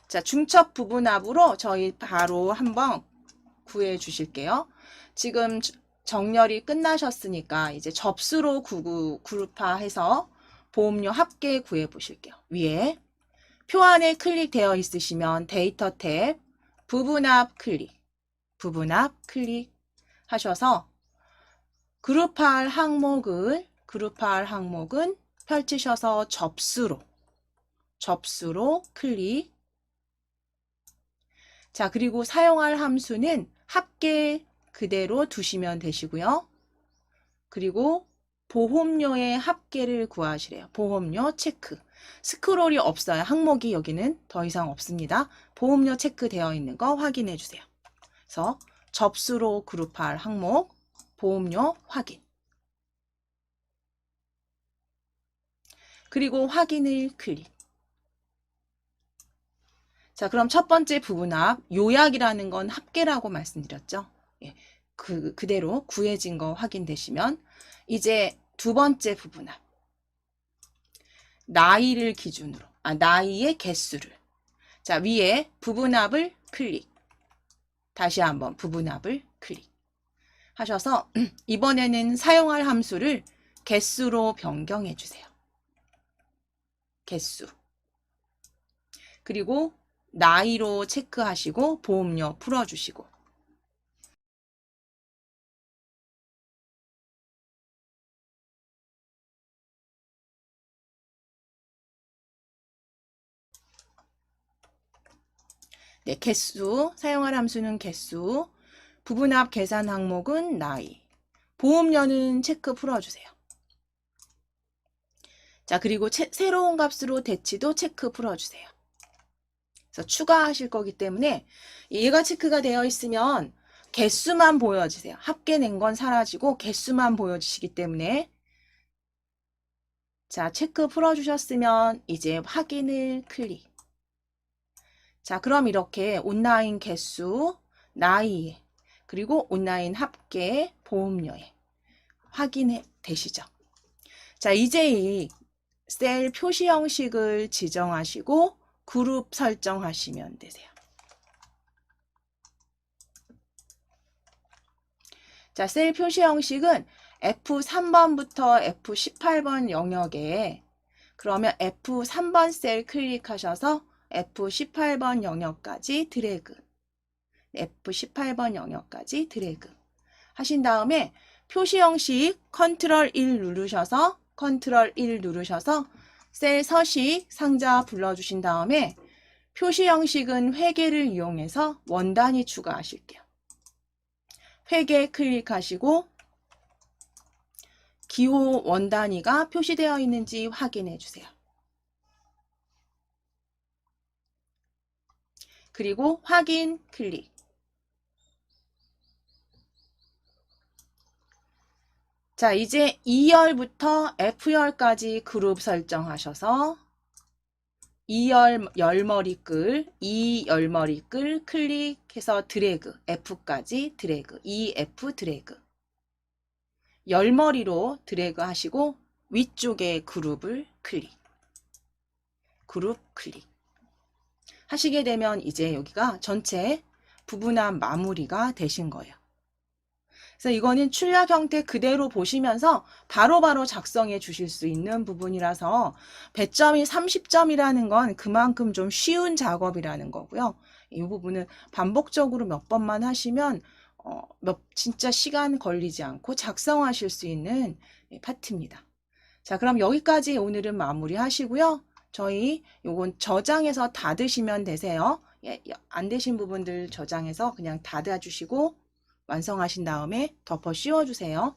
자, 중첩 부분합으로 저희 바로 한번 구해 주실게요. 지금 정렬이 끝나셨으니까 이제 접수로 그룹화해서 보험료 합계 구해 보실게요. 위에 표 안에 클릭되어 있으시면 데이터 탭 부분합 클릭 하셔서 그룹할 항목은 펼치셔서 접수로 클릭. 자, 그리고 사용할 함수는 합계 그대로 두시면 되시고요. 그리고 보험료의 합계를 구하시래요. 보험료 체크. 스크롤이 없어요. 항목이 여기는 더 이상 없습니다. 보험료 체크되어 있는 거 확인해 주세요. 그래서 접수로 그룹할 항목, 보험료 확인. 그리고 확인을 클릭. 자, 그럼 첫 번째 부분합, 요약이라는 건 합계라고 말씀드렸죠. 예, 그대로 구해진 거 확인되시면 이제 두 번째 부분합, 나이를 기준으로, 나이의 개수를. 자, 위에 부분합을 클릭. 다시 한번 부분합을 클릭. 하셔서 이번에는 사용할 함수를 개수로 변경해 주세요. 개수. 그리고 나이로 체크하시고 보험료 풀어주시고. 네, 개수. 사용할 함수는 개수. 부분합 계산 항목은 나이. 보험료는 체크 풀어주세요. 자, 그리고 새로운 값으로 대치도 체크 풀어주세요. 그래서 추가하실 거기 때문에 얘가 체크가 되어 있으면 개수만 보여주세요. 합계낸 건 사라지고 개수만 보여주시기 때문에. 자, 체크 풀어주셨으면 이제 확인을 클릭. 자, 그럼 이렇게 온라인 개수, 나이, 그리고 온라인 합계, 보험료에 확인이 되시죠. 자, 이제 이 셀 표시 형식을 지정하시고 그룹 설정하시면 되세요. 자, 셀 표시 형식은 F3번부터 F18번 영역에, 그러면 F3번 셀 클릭하셔서 F18번 영역까지 드래그, F18번 영역까지 드래그 하신 다음에 표시 형식 컨트롤 1 누르셔서 셀 서식 상자 불러주신 다음에 표시 형식은 회계를 이용해서 원단위 추가하실게요. 회계 클릭하시고 기호 원단위가 표시되어 있는지 확인해 주세요. 그리고 확인 클릭. 자, 이제 2열부터 F열까지 그룹 설정하셔서 2열 열머리끌, 2열머리끌 클릭해서 드래그, F까지 드래그, 2F 드래그. 열머리로 드래그 하시고 위쪽에 그룹을 클릭. 그룹 클릭. 하시게 되면 이제 여기가 전체 부분합 마무리가 되신 거예요. 그래서 이거는 출력 형태 그대로 보시면서 바로바로 작성해 주실 수 있는 부분이라서 배점이 30점이라는 건 그만큼 좀 쉬운 작업이라는 거고요. 이 부분은 반복적으로 몇 번만 하시면 진짜 시간 걸리지 않고 작성하실 수 있는 파트입니다. 자, 그럼 여기까지 오늘은 마무리 하시고요. 저희 요건 저장해서 닫으시면 되세요. 안 되신 부분들 저장해서 그냥 닫아주시고 완성하신 다음에 덮어 씌워주세요.